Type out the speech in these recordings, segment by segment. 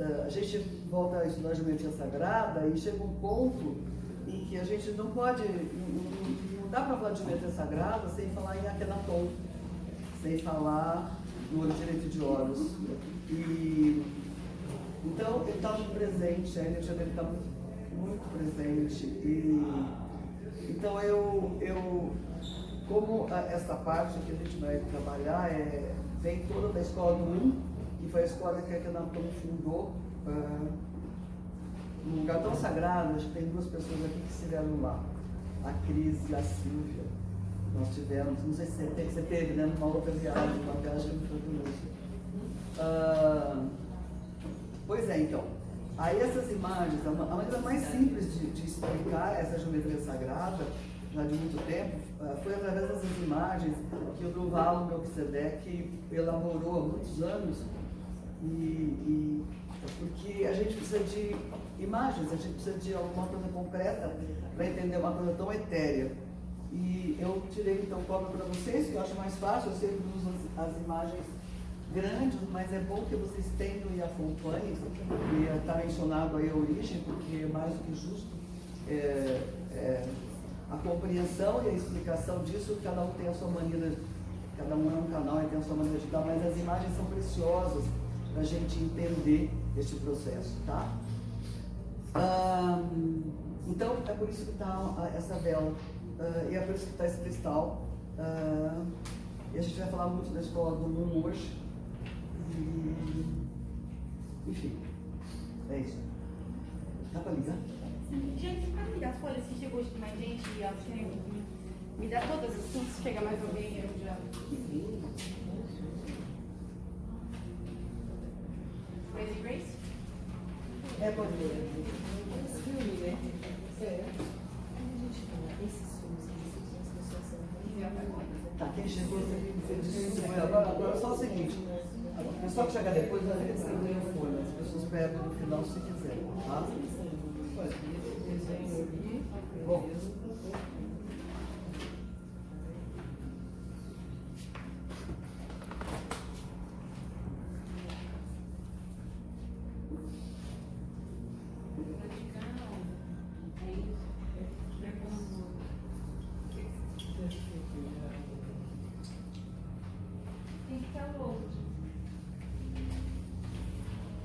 a gente volta a estudar a geometria sagrada e chega um ponto em que a gente não pode, não dá para falar de geometria sagrada sem falar em Akhenaton, sem falar no olho direito de Horus. E então ele está muito presente, a energia dele está muito presente. E então eu como essa parte que a gente vai trabalhar vem toda da escola do que foi a escola que a Akhenaton fundou, num lugar tão sagrado. Acho que tem duas pessoas aqui que estiveram lá, a Cris e a Silvia. Nós tivemos, não sei se você teve, né, numa outra viagem, uma viagem muito fabulosa. Pois é, então. Aí essas imagens, a maneira mais simples de explicar essa geometria sagrada, já de muito tempo, foi através dessas imagens que o Yuval Melquisedeque elaborou há muitos anos, porque a gente precisa de imagens, a gente precisa de alguma coisa concreta para entender uma coisa tão etérea. E eu tirei então cópia para vocês, que eu acho mais fácil. Eu sempre uso as imagens grandes, mas é bom que vocês tenham e acompanhem. E está mencionado aí a origem, porque é mais do que justo a compreensão e a explicação disso. Cada um tem a sua maneira, cada um é um canal e tem a sua maneira de dar, mas as imagens são preciosas para a gente entender este processo, tá? Então é por isso que está essa vela. E é por isso que está esse cristal. E a gente vai falar muito da escola do Moon hoje. Enfim, é isso. Dá para ligar? Gente, para me dar as folhas, se chegou mais gente e elas querem me dar todas as tudo, se chega mais alguém, eu já. Crazy Grace? Pode ver. Esse filme, né? Tá, quem chegou distribuiu. Agora só o seguinte, o pessoal que chegar depois vai distribuir a folha. As pessoas pegam no final se quiser, tá? Bom.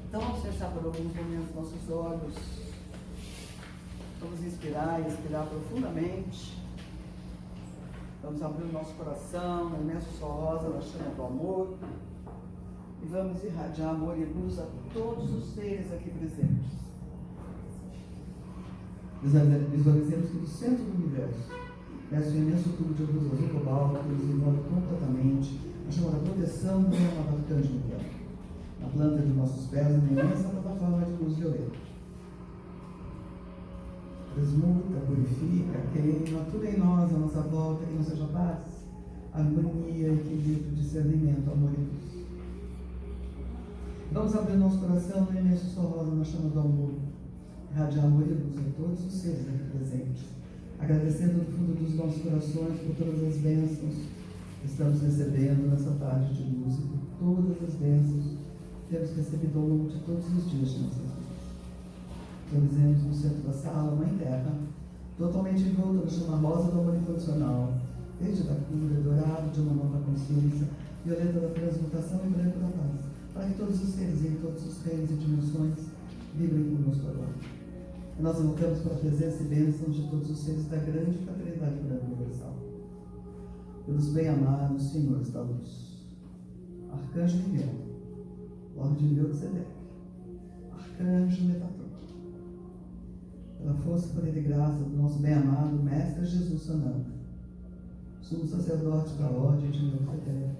Então vamos fechar por alguns momentos nossos olhos. Vamos inspirar e expirar profundamente. Vamos abrir o nosso coração na imensa sol rosa, na chama do amor. E vamos irradiar amor e luz a todos os seres aqui presentes. Visualizemos que do centro do universo, esse imenso tubo de luz azul cobalto que nos envolve completamente, a chamada proteção do amado arcanjo Miguel. Na planta de nossos pés, uma imensa plataforma de luz violeta. Transmuta, purifica, queima tudo em nós, à nossa volta, que não seja paz, harmonia, equilíbrio, discernimento, amor e luz. Vamos abrir nosso coração no imenso sol rosa na chama do amor, irradiar amor e luz a todos os seres aqui presentes, agradecendo do fundo dos nossos corações por todas as bênçãos que estamos recebendo nessa tarde de luz e por todas as bênçãos que temos recebido ao longo de todos os dias de nossas vidas. Visualizemos no centro da sala, Mãe Terra, totalmente envolta na chama rosa do amor incondicional, verde da cura, dourado de uma nova consciência, violeta da transmutação e branco da paz, para que todos os seres em todos os reinos e dimensões vibrem conosco agora. E nós invocamos para a presença e bênçãos de todos os seres da grande fraternidade branca universal. Pelos bem-amados senhores da luz, Arcanjo Miguel, Lorde Melquisedeque, Arcanjo Metatron, pela força, poder e graça do nosso bem-amado Mestre Jesus Sananda, sumo sacerdote da Ordem de Melquisedeque,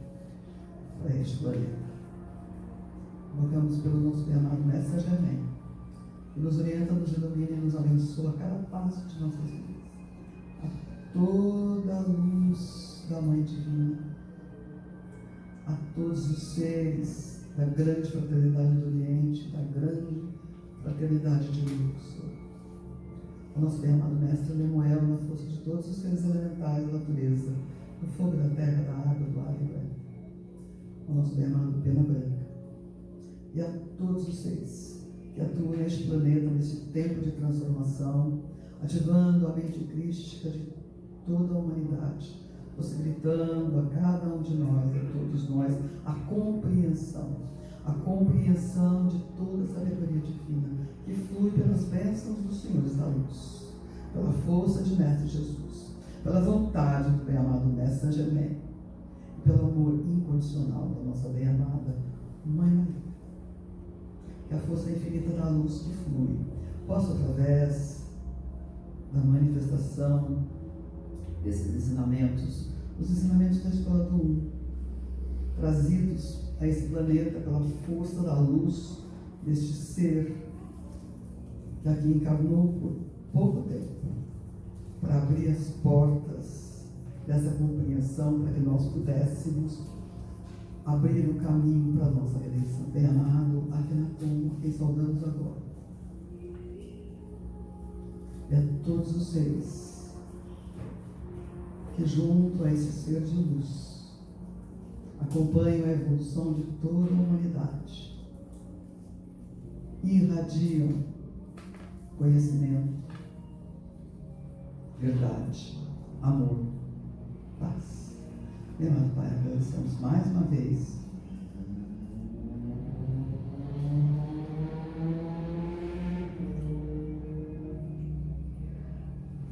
para este planeta. Invocamos pelo nosso bem-amado Mestre Germain, que nos orienta, nos ilumina e nos abençoa a cada passo de nossas vidas. A toda a luz da Mãe Divina, a todos os seres da grande fraternidade do Oriente, da grande fraternidade de luz. O nosso bem-amado Mestre Lemuel, na força de todos os seres elementais da natureza, do fogo, da terra, da água, do ar e do ar. O nosso bem-amado Pena Branca. E a todos os seres que atua neste planeta, neste tempo de transformação, ativando a mente crística de toda a humanidade, possibilitando a cada um de nós, a todos nós, a compreensão de toda a sabedoria divina, que flui pelas bênçãos dos Senhores da luz, pela força de Mestre Jesus, pela vontade do bem-amado Mestre Saint Germain, e pelo amor incondicional da nossa bem-amada Mãe Maria. Que a força infinita da luz que flui possa, através da manifestação desses ensinamentos, os ensinamentos da Escola do Um, trazidos a esse planeta pela força da luz deste ser que aqui encarnou por pouco tempo, para abrir as portas dessa compreensão, para que nós pudéssemos abrir o caminho para a nossa redenção. Bem-amado Akhenaton, a quem saudamos agora, e a todos os seres que, junto a esse ser de luz, acompanham a evolução de toda a humanidade e irradiam conhecimento, verdade, amor, paz. Meu amado Pai, agradecemos mais uma vez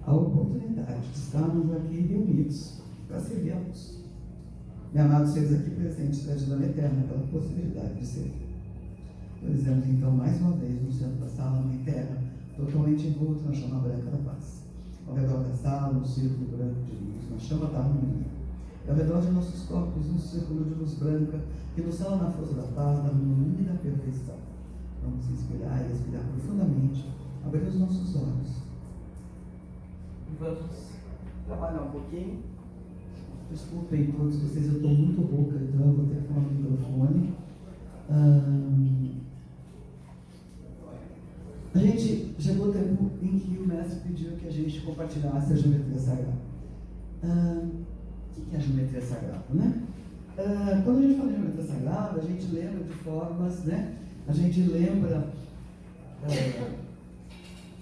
a oportunidade de estarmos aqui reunidos para servi-los. Meus amados seres aqui presentes, gratidão eterna pela possibilidade de servir. Dizemos então mais uma vez no centro da sala, Mãe Terra, totalmente envolto na chama branca da paz. Ao redor da sala, um círculo branco de luz, na chama da harmonia. E ao redor de nossos corpos, um círculo de luz branca que nos sala na força da paz, da harmonia e da perfeição. Vamos inspirar e expirar profundamente, abrir os nossos olhos. Vamos trabalhar um pouquinho. Desculpem todos vocês, eu estou muito rouca, então eu vou ter que falar no microfone. A gente chegou o tempo em que o mestre pediu que a gente compartilhasse a geometria sagrada. O que é a geometria sagrada, né? Quando a gente fala de geometria sagrada, a gente lembra de formas, né? A gente lembra,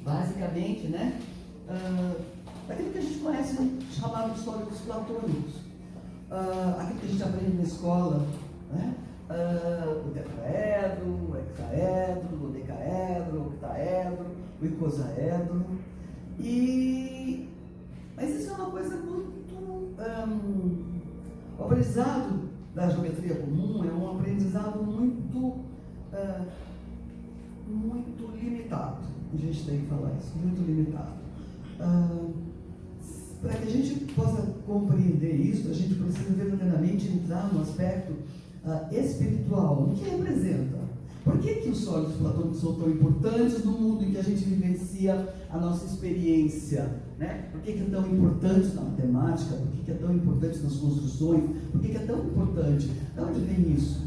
basicamente, né? Daquilo que a gente conhece chamado de históricos platônicos. Aquilo que a gente aprende na escola, né? O tetraedro, o hexaedro, o dodecaedro, o octaedro, o icosaedro. Mas isso é uma coisa muito... o aprendizado da geometria comum é um aprendizado muito limitado. A gente tem que falar isso, muito limitado. Para que a gente possa compreender isso, a gente precisa verdadeiramente entrar no aspecto espiritual. O que representa? Por que os sólidos platônicos são tão importantes no mundo em que a gente vivencia a nossa experiência? Né? Por que é tão importante na matemática? Por que é tão importante nas construções? Por que é tão importante? De onde vem isso?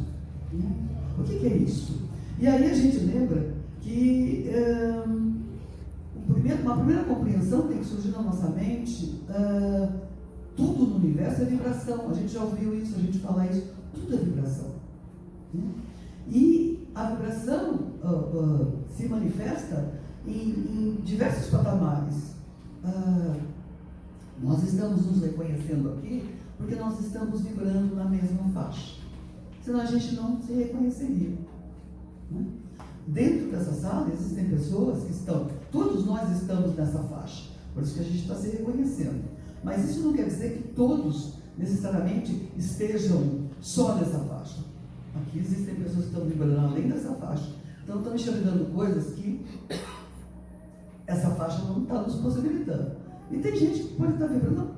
O que é isso? E aí a gente lembra que uma primeira compreensão tem que surgir na nossa mente. Tudo no universo é vibração. A gente já ouviu isso, a gente fala isso. Tudo é vibração. E a vibração se manifesta em diversos patamares. Nós estamos nos reconhecendo aqui porque nós estamos vibrando na mesma faixa. Senão a gente não se reconheceria. Né? Dentro dessa sala existem pessoas que estão, todos nós estamos nessa faixa, por isso que a gente está se reconhecendo. Mas isso não quer dizer que todos necessariamente estejam só nessa faixa. Aqui existem pessoas que estão vibrando além dessa faixa, então estão enxergando coisas que essa faixa não está nos possibilitando. E tem gente que pode estar vibrando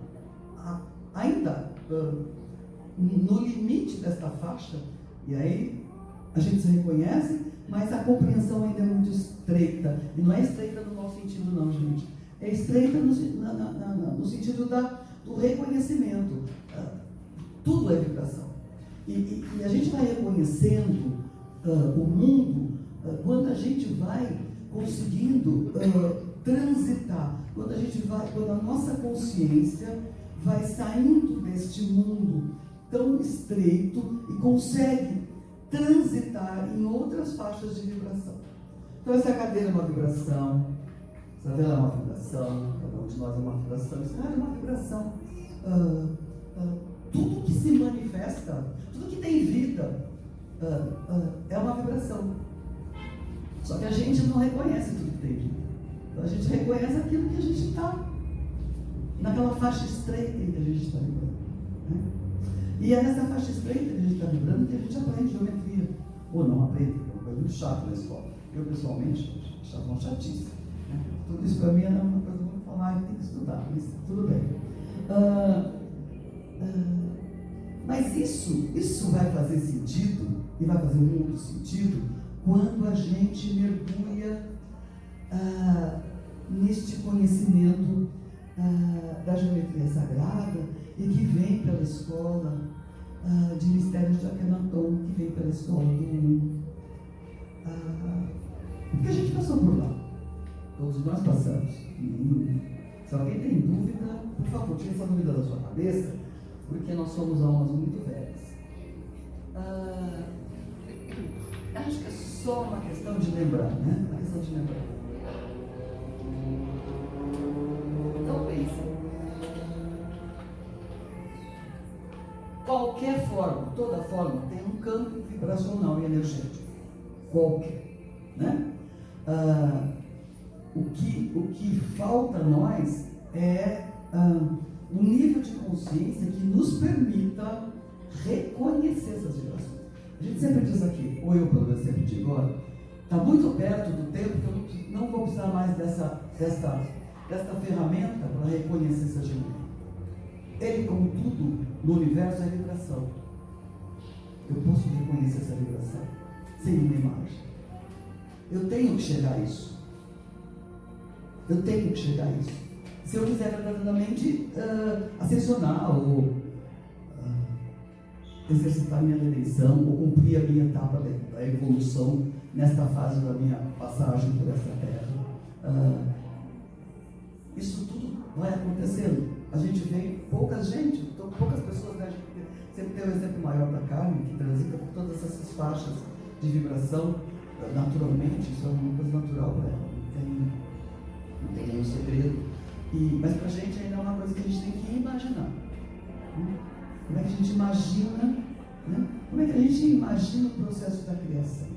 ainda no limite desta faixa, e aí a gente se reconhece, mas a compreensão ainda é muito estreita. E não é estreita no mau sentido, não, gente. É estreita no sentido do reconhecimento. Tudo é vibração. E a gente vai reconhecendo o mundo quando a gente vai conseguindo transitar, quando a nossa consciência vai saindo deste mundo tão estreito e consegue transitar em outras faixas de vibração. Então essa cadeira é uma vibração, essa vela é uma vibração, cada um de nós é uma vibração, isso é uma vibração. Tudo que se manifesta, tudo que tem vida, é uma vibração. Só que a gente não reconhece tudo que tem vida. Então a gente reconhece aquilo que a gente está, naquela faixa estreita em que a gente está vibrando. Né? E é nessa faixa estreita que a gente está vibrando que a gente aprende geometria. Ou não aprende, é uma coisa muito chata na escola. Eu, pessoalmente, achava uma chatice. Né? Tudo isso para mim era uma coisa muito falar, tem que estudar, mas tudo bem. Mas isso vai fazer sentido, e vai fazer muito sentido, quando a gente mergulha neste conhecimento da geometria sagrada e que vem pela escola de mistérios de Akhenaton, que vem pela escola do mundo. Porque a gente passou por lá. Todos nós passamos. Se alguém tem dúvida, por favor, tire essa dúvida da sua cabeça, porque nós somos almas muito velhas. Acho que é só uma questão de lembrar, né? Uma questão de lembrar. Então pense. Qualquer forma, toda forma, tem um campo vibracional e energético. Qualquer. Né? O que falta a nós é um nível de consciência que nos permita reconhecer essas vibrações. A gente sempre diz aqui, ou eu pelo menos sempre digo, olha, está muito perto do tempo que eu não vou precisar mais desta ferramenta para reconhecer essa geometria. Ele, como tudo no universo, é vibração. Eu posso reconhecer essa vibração sem uma imagem. Eu tenho que chegar a isso. Eu tenho que chegar a isso. Se eu quiser verdadeiramente ascensionar ou exercitar minha redenção ou cumprir a minha etapa da evolução nesta fase da minha passagem por essa terra, isso tudo vai acontecendo. A gente vê poucas pessoas, né? A gente sempre tem um exemplo maior da Carmen, que transita por todas essas faixas de vibração naturalmente. Isso é uma coisa natural para ela, não tem nenhum segredo. Mas para a gente ainda é uma coisa que a gente tem que imaginar. Como é que a gente imagina, né? Como é que a gente imagina o processo da criação?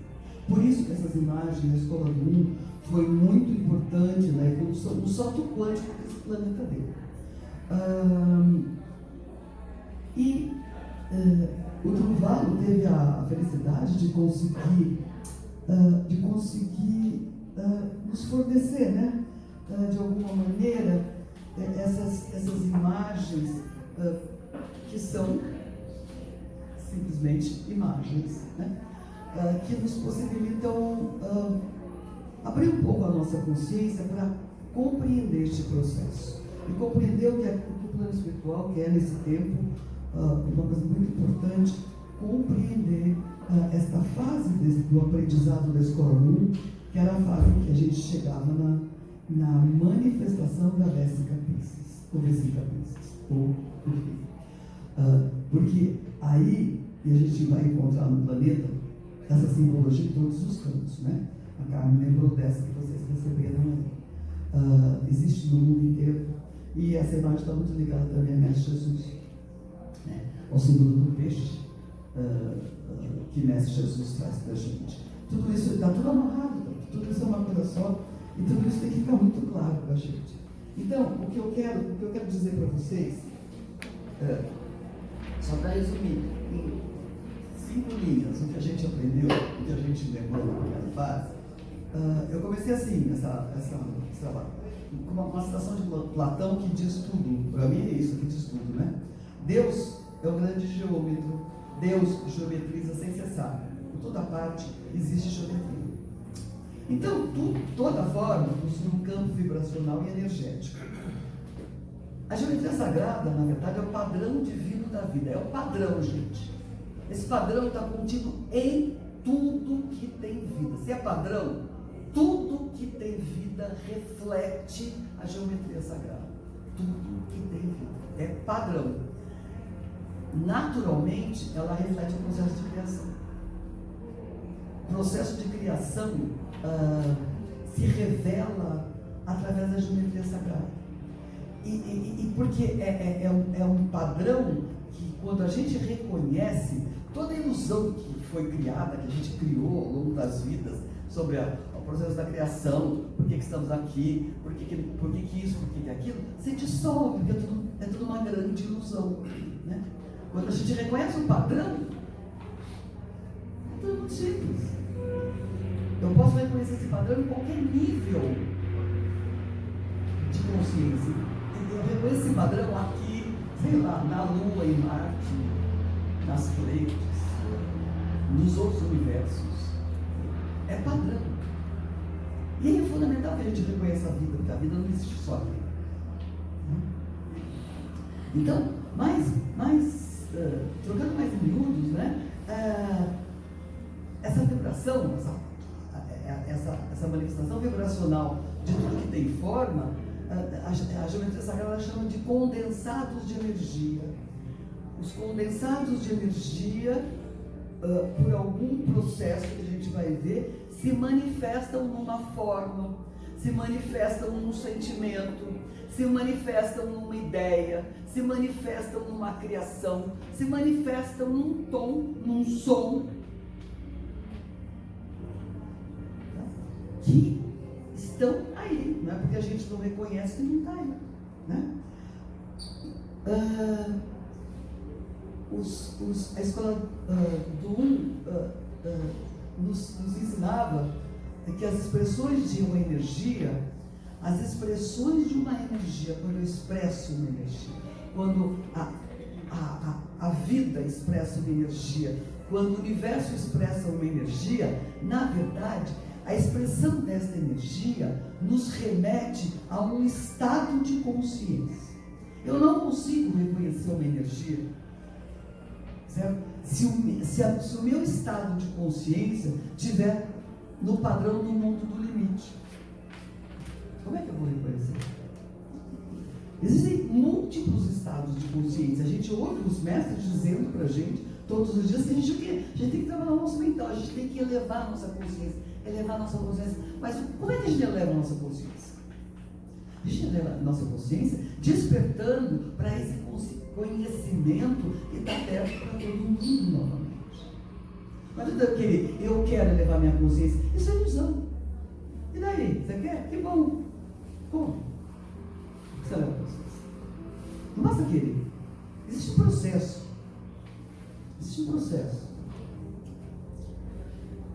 Por isso que essas imagens na Escola do Mundo foi muito importante na evolução do salto quântico que esse planeta deu. O Truvalo teve a felicidade de conseguir nos fornecer, né? De alguma maneira, essas imagens que são simplesmente imagens, né? Que nos possibilitam abrir um pouco a nossa consciência para compreender este processo e compreender o que o plano espiritual quer nesse tempo. Uma coisa muito importante, compreender esta fase do aprendizado da Escola 1, que era a fase em que a gente chegava na manifestação da Vésica Piscis, ou Vésica Piscis, ou porque aí a gente vai encontrar no planeta essa simbologia em todos os campos, né? A Carmen lembrou dessa que vocês receberam aí. Existe no mundo inteiro, e essa imagem está muito ligada também a Mestre Jesus, né? Ao símbolo do peixe que Mestre Jesus traz para a gente. Tudo isso está tudo amarrado, tudo isso é uma coisa só, e tudo isso tem que ficar muito claro para a gente. Então, o que eu quero dizer para vocês, só para resumir, em 5 linhas, o que a gente aprendeu, o que a gente lembrou na primeira fase, eu comecei assim, esse trabalho, com uma citação de Platão que diz tudo. Para mim é isso que diz tudo, né? Deus é o grande geômetro, Deus geometriza sem cessar. Por toda parte existe geometria. Então, toda forma possui um campo vibracional e energético. A geometria sagrada, na verdade, é o padrão divino da vida. É o padrão, gente. Esse padrão está contido em tudo que tem vida. Se é padrão, tudo que tem vida reflete a geometria sagrada. Tudo que tem vida. É padrão. Naturalmente, ela reflete o processo de criação. O processo de criação se revela através da geometria sagrada. E porque é um padrão que, quando a gente reconhece toda a ilusão que foi criada, que a gente criou ao longo das vidas, sobre o processo da criação, por que estamos aqui, por que isso, por que aquilo, se dissolve, porque é tudo uma grande ilusão, né? Quando a gente reconhece um padrão, é tudo muito simples. Eu posso reconhecer esse padrão em qualquer nível de consciência. Eu reconheço esse padrão aqui, sei lá, na Lua, em Marte, nas Pleiades, nos outros universos. É padrão. E é fundamental que a gente reconheça a vida, porque a vida não existe só aqui. Então, trocando mais em miúdos, né? Essa vibração, essa manifestação vibracional de tudo que tem forma, a geometria sagrada chama de condensados de energia. Os condensados de energia, por algum processo que a gente vai ver, se manifestam numa forma, se manifestam num sentimento, se manifestam numa ideia, se manifestam numa criação, se manifestam num tom, num som, que estão aí, não é porque a gente não reconhece que não está aí, né? A escola nos ensinava que as expressões de uma energia, quando eu expresso uma energia, quando a vida expressa uma energia, quando o universo expressa uma energia, na verdade, a expressão desta energia nos remete a um estado de consciência. Eu não consigo reconhecer uma energia, certo? Se o meu estado de consciência estiver no padrão do mundo do limite. Como é que eu vou reconhecer? Existem múltiplos estados de consciência. A gente ouve os mestres dizendo pra gente todos os dias que a gente tem que trabalhar o nosso mental, a gente tem que elevar a nossa consciência, Mas como é que a gente eleva a nossa consciência? A gente eleva a nossa consciência despertando para esse conhecimento que está aberto para todo mundo novamente. Mas eu quero elevar minha consciência, isso é ilusão. E daí? Você quer? Que bom. Como? Você leva a consciência? Não basta querer. Existe um processo.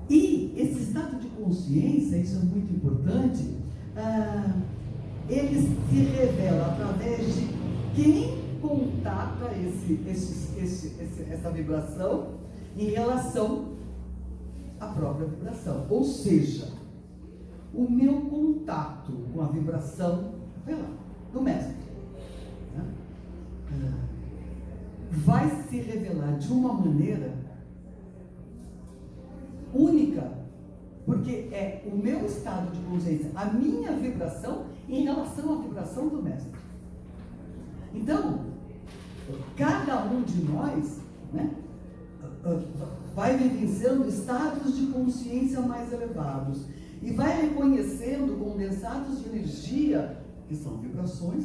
E esse estado de consciência, isso é muito importante, ele se revela através de quem contata essa vibração em relação à própria vibração. Ou seja, o meu contato com a vibração, do mestre, né? Vai se revelar de uma maneira única, porque é o meu estado de consciência, a minha vibração em relação à vibração do mestre. Então, cada um de nós, né, vai vivenciando estados de consciência mais elevados e vai reconhecendo condensados de energia, que são vibrações,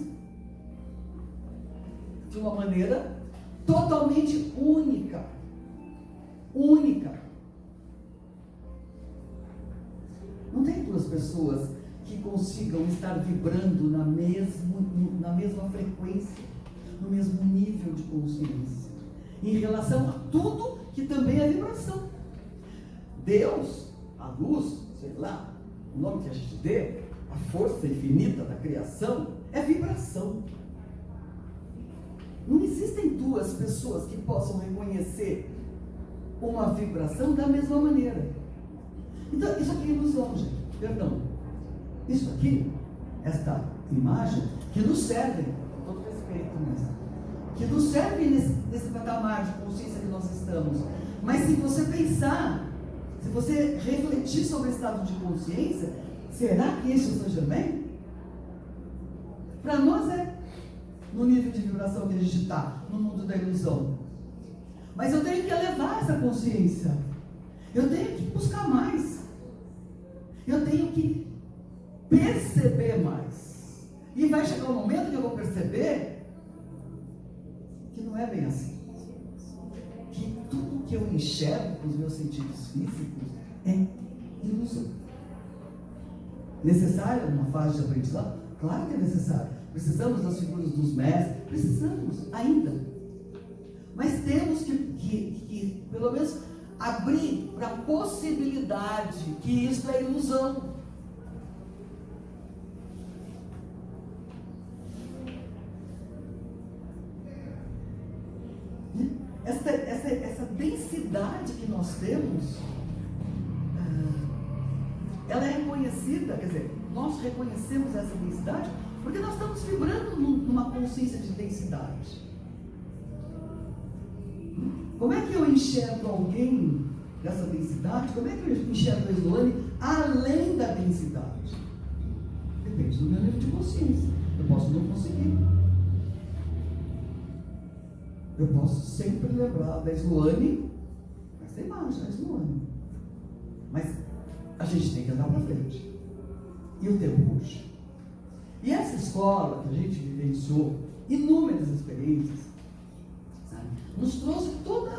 de uma maneira totalmente única. Não tem duas pessoas que consigam estar vibrando na mesma frequência, no mesmo nível de consciência, em relação a tudo que também é vibração. Deus, a luz, sei lá, o nome que a gente dê, a força infinita da criação, é vibração. Não existem duas pessoas que possam reconhecer uma vibração da mesma maneira. Então, isso aqui é ilusão, gente. Perdão. Isso aqui, esta imagem, que nos serve, com todo respeito mesmo, que nos serve nesse patamar de consciência que nós estamos. Mas se você pensar, se você refletir sobre o estado de consciência, será que isso é Saint Germain? Para nós é no nível de vibração que a gente está, no mundo da ilusão. Mas eu tenho que elevar essa consciência. Eu tenho que buscar mais. Eu tenho que perceber mais. E vai chegar um momento que eu vou perceber que não é bem assim. Que tudo que eu enxergo com os meus sentidos físicos é ilusão. Necessário uma fase de aprendizado? Claro que é necessário. Precisamos das figuras dos mestres? Precisamos, ainda. Mas temos que pelo menos, abrir para a possibilidade que isso é ilusão. Essa densidade que nós temos, ela é reconhecida, quer dizer, nós reconhecemos essa densidade porque nós estamos vibrando numa consciência de densidade. Como é que eu enxergo alguém dessa densidade? Como é que eu enxergo a Sloane além da densidade? Depende do meu nível de consciência. Eu posso não conseguir. Eu posso sempre lembrar da Sloane, mas tem imagem da Sloane. Mas a gente tem que andar para frente. E o tempo puxa. E essa escola que a gente vivenciou inúmeras experiências, sabe, nos trouxe toda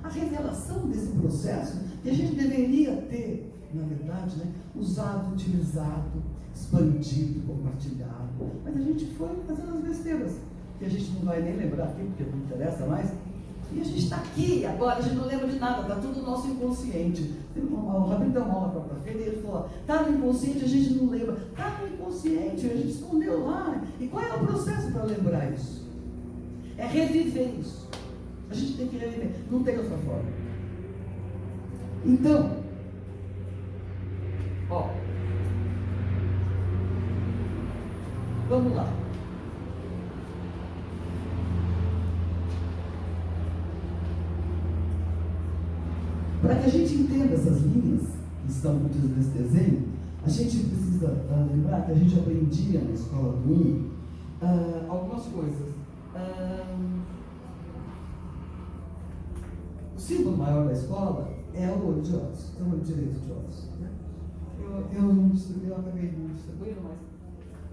a revelação desse processo que a gente deveria ter, na verdade, né, usado, utilizado, expandido, compartilhado. Mas a gente foi fazendo as besteiras, que a gente não vai nem lembrar aqui, porque não interessa mais. E a gente está aqui agora, a gente não lembra de nada, está tudo no nosso inconsciente. O Rabino deu uma aula na quarta-feira e ele falou: está no inconsciente, a gente não lembra. Está no inconsciente, a gente escondeu lá. E qual é o processo para lembrar isso? É reviver isso. A gente tem que reviver, não tem outra forma. Então, ó, vamos lá. Para que a gente entenda essas linhas que estão contidas nesse desenho, a gente precisa lembrar que a gente aprendia na escola do 1 algumas coisas. O símbolo maior da escola é o olho de Horus, é o olho direito de Horus. Né? Eu acabei não distribuindo, mas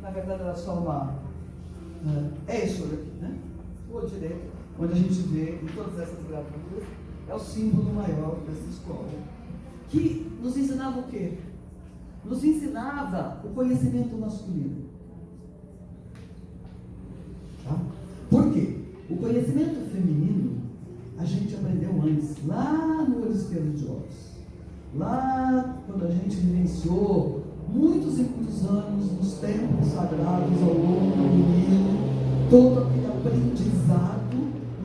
na verdade era só uma. É esse olho aqui, né? O olho direito, onde a gente vê em todas essas gravuras. É o símbolo maior dessa escola, que nos ensinava o quê? Nos ensinava o conhecimento masculino. Tá? Por quê? O conhecimento feminino a gente aprendeu antes, lá no olho esquerdo de Horus. Lá quando a gente vivenciou muitos e muitos anos nos templos sagrados ao longo do Nilo, todo aquele aprendizado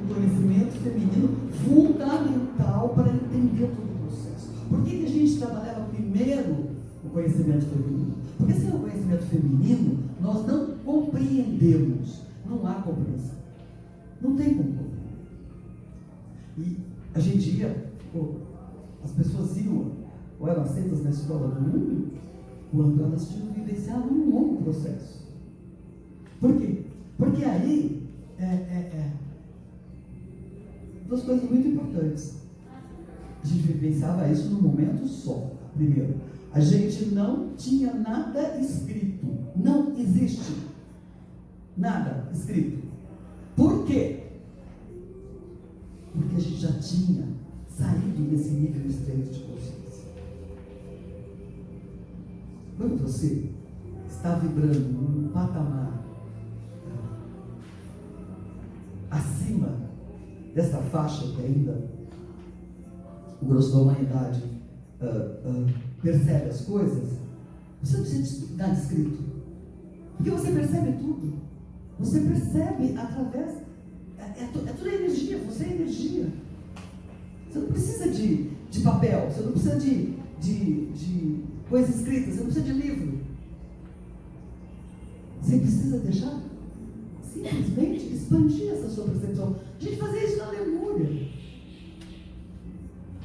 do conhecimento feminino fundamental para entender todo o processo. Por que a gente trabalhava primeiro o conhecimento feminino? Porque sem o conhecimento feminino, nós não compreendemos. Não há compreensão. Não tem como compreender. E a gente ia, as pessoas iam, ou eram aceitas na escola do mundo, quando elas tinham vivenciado um longo processo. Por quê? Porque aí duas coisas muito importantes. A gente vivenciava isso num momento só. Primeiro, a gente não tinha nada escrito. Não existe nada escrito. Por quê? Porque a gente já tinha saído desse nível extremo de consciência. Quando você está vibrando num patamar acima dessa faixa que ainda o grosso da humanidade percebe as coisas, você não precisa de nada escrito, porque você percebe tudo. Você percebe através, tudo energia, você é energia. Você não precisa de papel, você não precisa de coisa escrita, você não precisa de livro. Você precisa deixar simplesmente expandir essa sua percepção. A gente fazia isso na Lemúria,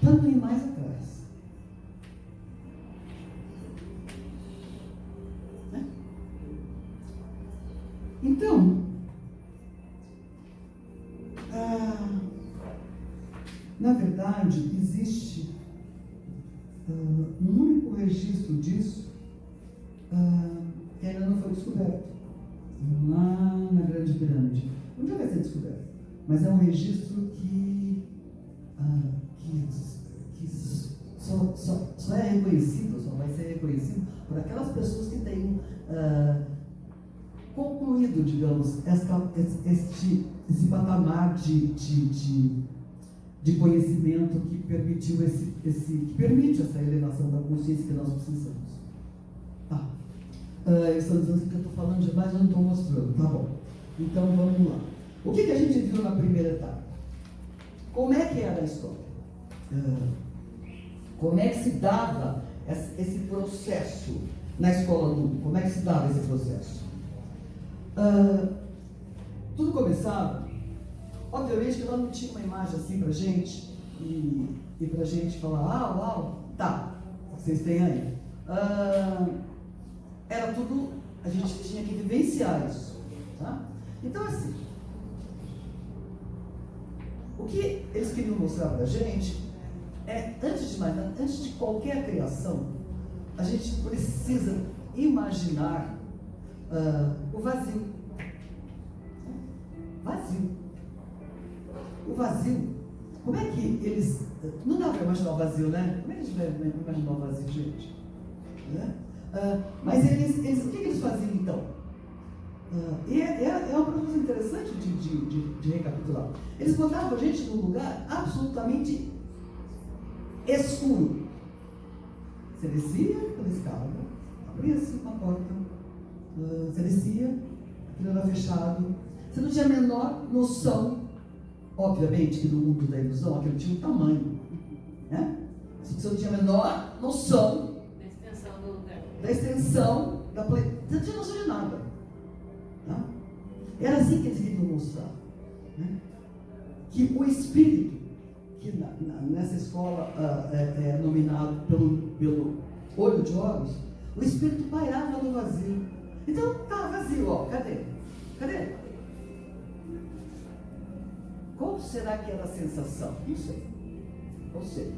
para não ir mais atrás. Né? Então, na verdade, existe um único registro disso descoberto. Lá na Grande Pirâmide. Um dia vai ser descoberto. Mas é um registro que só é reconhecido, só vai ser reconhecido por aquelas pessoas que têm concluído, digamos, esse patamar de conhecimento que permitiu que permite essa elevação da consciência que nós precisamos. Estão dizendo que eu estou falando demais, eu não estou mostrando, tá bom. Então vamos lá. O que a gente viu na primeira etapa? Como é que era a história? Como é que se dava esse processo na escola adulta? Como é que se dava esse processo? Tudo começava, obviamente que ela não tinha uma imagem assim pra gente, e pra gente falar, uau, tá, vocês têm aí. Era tudo, a gente tinha que vivenciar isso, tá? Então assim, o que eles queriam mostrar pra gente é, antes de mais nada, antes de qualquer criação, a gente precisa imaginar o vazio. Vazio. O vazio. Como é que eles... Não dá para imaginar o vazio, né? Como é que a gente vai imaginar o vazio, gente? Né? Mas o que eles faziam então? É uma coisa interessante de recapitular. Eles botavam a gente num lugar absolutamente escuro. Você descia pela escada, abria-se uma porta, você descia, aquilo era fechado. Você não tinha a menor noção, obviamente que no mundo da ilusão aquilo tinha um tamanho, né? Você não tinha a menor noção da extensão da planeta. Você não tinha noção de nada. Tá? Era assim que eles queriam mostrar, né? Que o espírito, que nessa escola é nominado pelo olho de Horus, o espírito pairava no vazio. Então tá vazio, ó, cadê? Qual será que era a sensação? Não sei.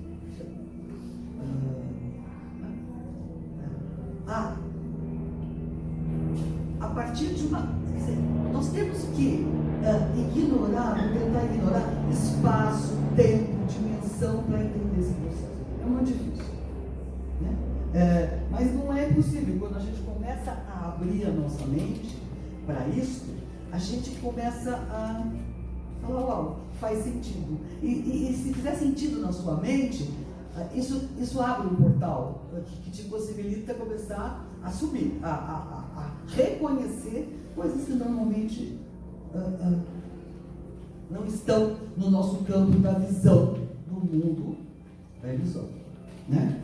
A partir de uma... Quer dizer, nós temos que tentar ignorar espaço, tempo, dimensão para entender esse processo. É muito difícil, né? Mas não é possível. Quando a gente começa a abrir a nossa mente para isso, a gente começa a falar, uau, faz sentido. E se fizer sentido na sua mente, isso abre um portal que te possibilita começar a subir, a reconhecer coisas que normalmente não estão no nosso campo da visão do mundo da ilusão, né?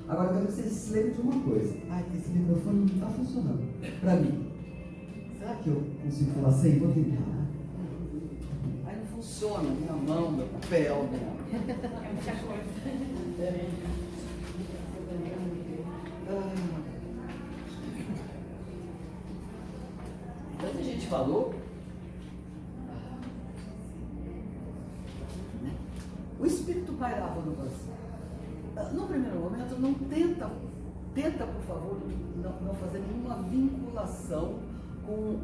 Agora eu quero que vocês se lembrem de uma coisa. Esse microfone não está funcionando para mim. Será que eu consigo falar sem? Vou tentar. Não funciona, minha mão, meu papel, É muita coisa. Tanta gente falou. O espírito pairava no vazio. No primeiro momento, não tenta por favor, não fazer nenhuma vinculação com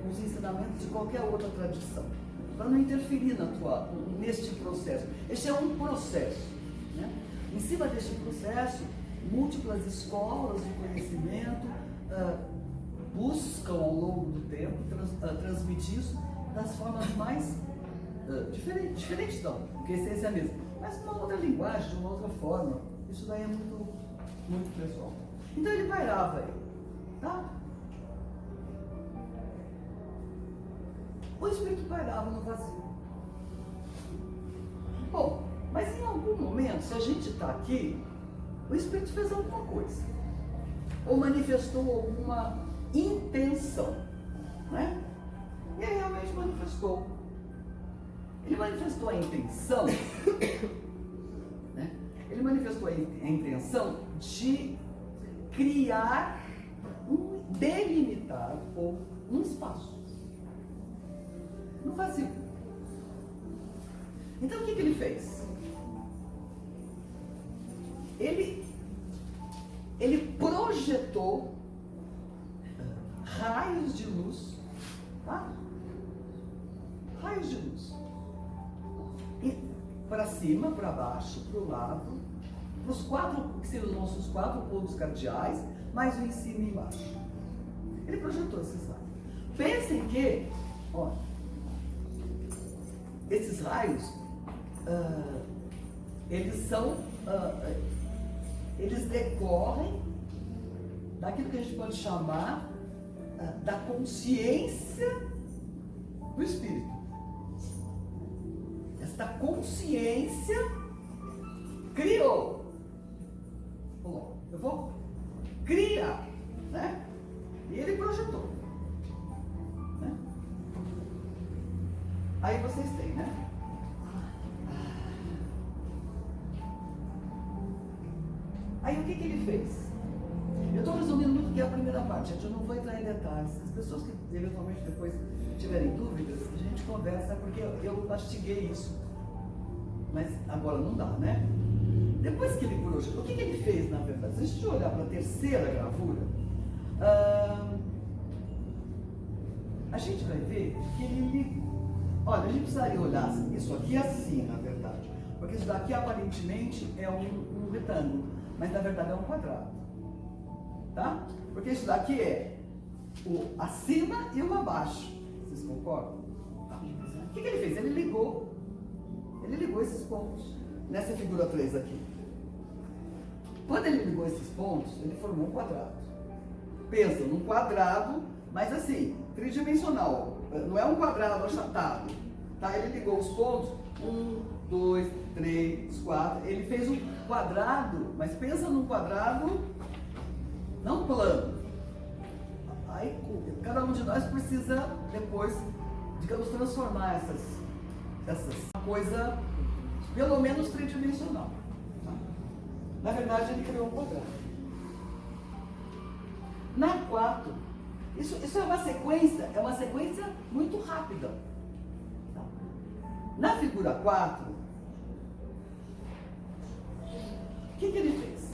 os ensinamentos de qualquer outra tradição, para não interferir neste processo. Este é um processo, né? Em cima deste processo, múltiplas escolas de conhecimento buscam ao longo do tempo transmitir isso das formas mais diferentes não, porque a essência é a mesma, mas de uma outra linguagem, de uma outra forma. Isso daí é muito, muito pessoal. Então ele pairava aí, tá? O espírito pairava no vazio. Bom, mas em algum momento, se a gente está aqui, o espírito fez alguma coisa, ou manifestou alguma intenção, né? E aí realmente manifestou. Ele manifestou a intenção, né? Ele manifestou a intenção de criar, delimitar um espaço no vazio. Então o que ele fez? Ele projetou raios de luz, tá? Raios de luz. Para cima, para baixo, para o lado, para os quatro, que seriam os nossos 4 pontos cardeais, mais o em cima e embaixo. Ele projetou esses raios. Pensem que, ó, esses raios, eles decorrem daquilo que a gente pode chamar da consciência do Espírito. Esta consciência criou. Bom, eu vou criar, né? E ele projetou, né? Aí vocês têm, né? Aí o que ele fez? Eu estou resumindo muito que é a primeira parte, gente. Eu não vou entrar em detalhes. As pessoas que eventualmente depois tiverem dúvidas, a gente conversa, porque eu mastiguei isso. Mas agora não dá, né? Depois que ele projetou, o que ele fez, na verdade? Se a gente olhar para a terceira gravura, a gente vai ver que ele... Olha, a gente precisaria olhar isso aqui assim, na verdade. Porque isso daqui aparentemente é um retângulo, mas na verdade é um quadrado. Tá? Porque isso daqui é o acima e o abaixo. Vocês concordam? Tá. O que ele fez? Ele ligou esses pontos nessa figura 3 aqui. Quando ele ligou esses pontos, ele formou um quadrado. Pensa num quadrado, mas assim, tridimensional. Não é um quadrado achatado. Tá? Ele ligou os pontos, 1, 2, 3, 4. Ele fez um quadrado, mas pensa num quadrado não plano. Aí cada um de nós precisa depois, digamos, transformar essas coisa pelo menos tridimensional. Tá? Na verdade, ele criou um quadrado. Na 4, isso é uma sequência muito rápida. Tá? Na figura 4, o que ele fez?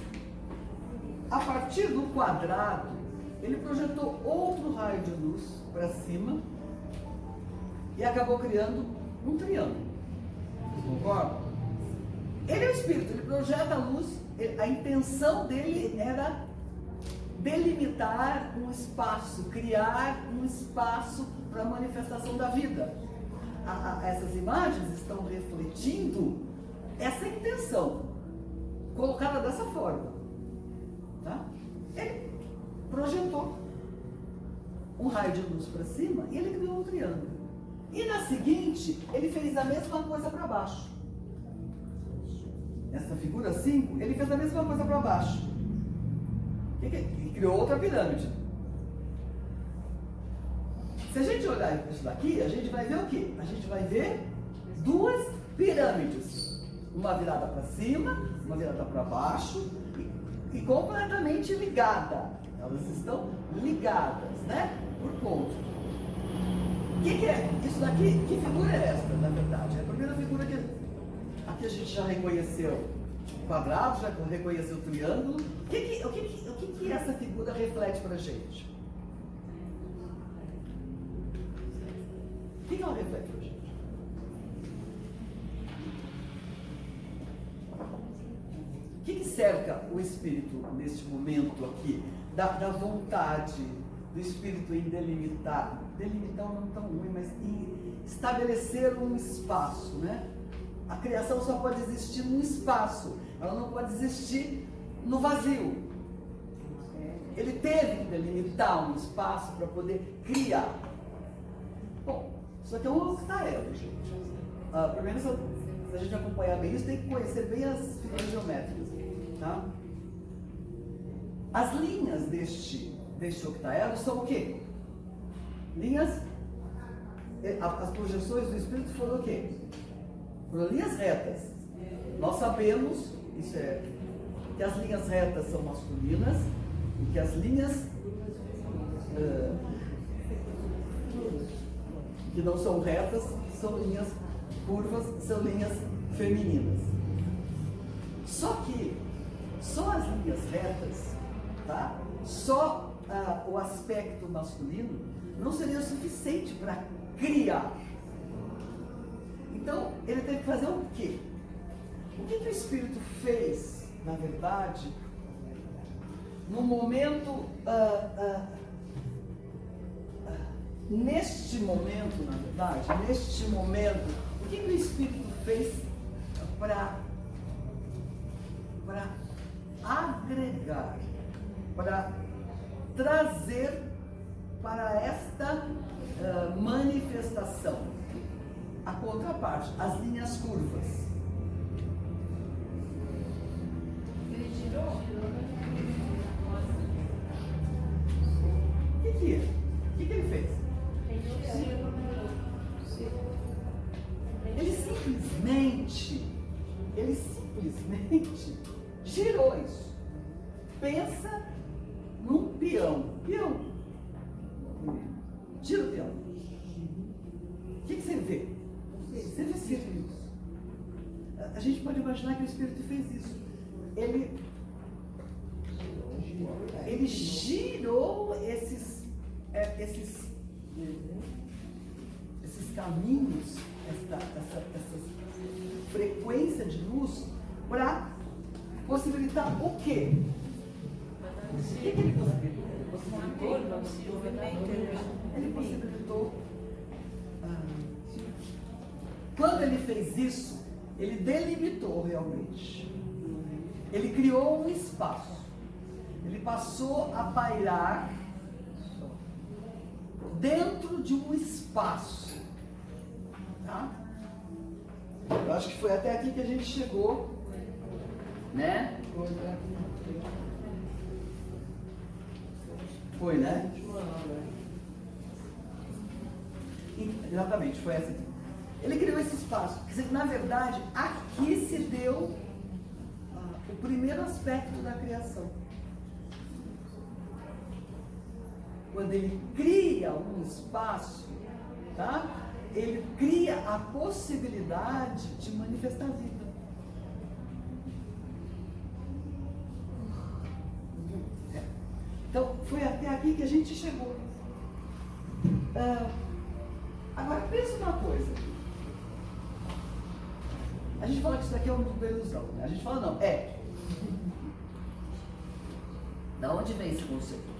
A partir do quadrado, ele projetou outro raio de luz para cima e acabou criando um triângulo. Vocês concordam? Ele é o Espírito, ele projeta a luz, a intenção dele era delimitar um espaço, criar um espaço para a manifestação da vida. Essas imagens estão refletindo essa intenção, colocada dessa forma. Tá? Ele projetou um raio de luz para cima e ele criou um triângulo. E na seguinte, ele fez a mesma coisa para baixo. Nessa figura 5, ele fez a mesma coisa para baixo. Ele criou outra pirâmide. Se a gente olhar isso daqui, a gente vai ver o quê? A gente vai ver 2 pirâmides. Uma virada para cima, uma virada para baixo e completamente ligada. Elas estão ligadas, né? Por pontos. O que é isso daqui? Que figura é esta, na verdade? É a primeira figura que aqui a gente já reconheceu o quadrado, já reconheceu o triângulo. O que essa figura reflete para a gente? O que ela reflete para a gente? O que cerca o Espírito neste momento aqui? Da vontade do Espírito em delimitar não tão ruim, mas em estabelecer um espaço, né? A criação só pode existir num espaço, ela não pode existir no vazio. Ele teve que delimitar um espaço para poder criar. Bom, isso aqui é um octaedro, gente. Pelo menos se a gente acompanhar bem isso, tem que conhecer bem as figuras geométricas, tá? As linhas deste octaedro são o quê? Linhas, as projeções do Espírito foram o quê? Foram linhas retas. Nós sabemos, que as linhas retas são masculinas e que as linhas que não são retas são linhas curvas, são linhas femininas. Só que só as linhas retas tá? Só o aspecto masculino não seria suficiente para criar. Então, ele teve que fazer o quê? O que o Espírito fez, na verdade, no momento, neste momento, na verdade, neste momento, o que o Espírito fez para agregar, para trazer para esta manifestação a contraparte, as linhas curvas? Ele tirou? O que é? O que ele fez? Ele simplesmente girou isso. Pensa num peão. Peão. Gira o peão. O que você vê? Você vê círculos. A gente pode imaginar que o Espírito fez isso. Ele girou esses caminhos, essa frequência de luz, para possibilitar o quê? O que ele possibilitou? Ele possibilitou. Quando ele fez isso, ele delimitou realmente. Ele criou um espaço. Ele passou a pairar dentro de um espaço. Tá? Eu acho que foi até aqui que a gente chegou, né? Foi, né? Exatamente, foi essa aqui. Ele criou esse espaço. Quer dizer, na verdade, aqui se deu o primeiro aspecto da criação. Quando ele cria um espaço, tá? Ele cria a possibilidade de manifestar a vida. Então, foi até aqui que a gente chegou. Agora, pensa uma coisa. A gente fala que isso daqui é um mundo da ilusão, né? A gente fala, não, é. Da onde vem esse conceito?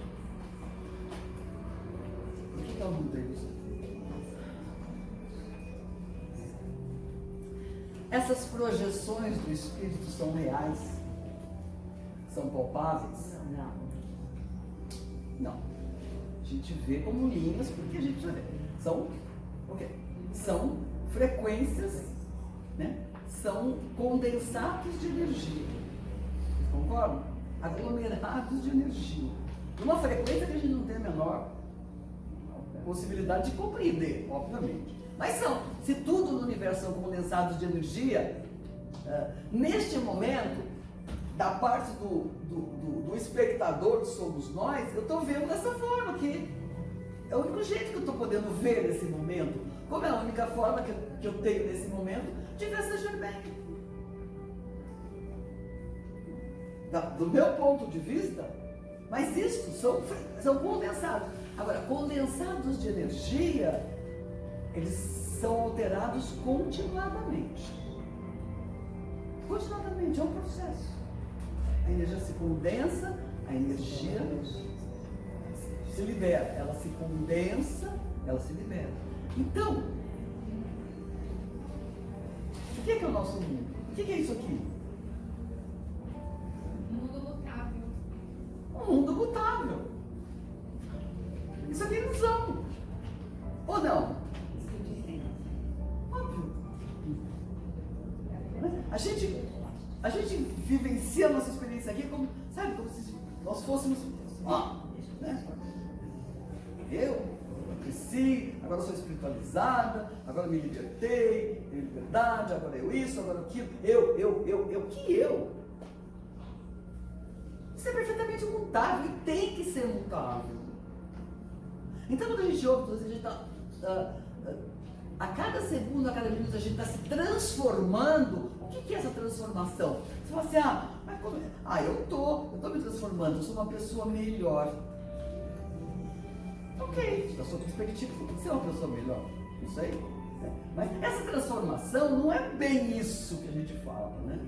O que é o mundo da ilusão? Essas projeções do Espírito são reais? São palpáveis? Não. A gente vê como linhas, porque a gente precisa ver. São o quê? São frequências, né? São condensados de energia. Vocês concordam? Aglomerados de energia. Uma frequência que a gente não tem a menor possibilidade de compreender, obviamente. Mas são, se tudo no universo são condensados de energia, neste momento, da parte do espectador que somos nós, eu estou vendo dessa forma aqui. É o único jeito que eu estou podendo ver nesse momento. Como é a única forma que eu tenho nesse momento de ver seja bem. Do meu ponto de vista, mas isso são condensados. Agora, condensados de energia, eles são alterados continuadamente. Continuadamente, é um processo. A energia se condensa, a energia se libera. Ela se condensa, ela se libera. Então, o que é o nosso mundo? O que é isso aqui? Mundo mutável. Um mundo mutável. Isso aqui é ilusão. Ou não? Óbvio. A gente vivencia a nossa experiência aqui como, sabe, como se nós fôssemos, né? Eu cresci, agora eu sou espiritualizada, agora eu me libertei, tenho liberdade, agora eu isso, agora aquilo, que eu? Isso é perfeitamente mutável e tem que ser mutável. Então quando a gente ouve, a gente está, a cada segundo, a cada minuto, a gente está se transformando. O que é essa transformação? Você fala assim, mas Eu estou me transformando, eu sou uma pessoa melhor. Ok, da sua perspectiva, você tem que ser uma pessoa melhor, não sei. Né? Mas essa transformação não é bem isso que a gente fala, né?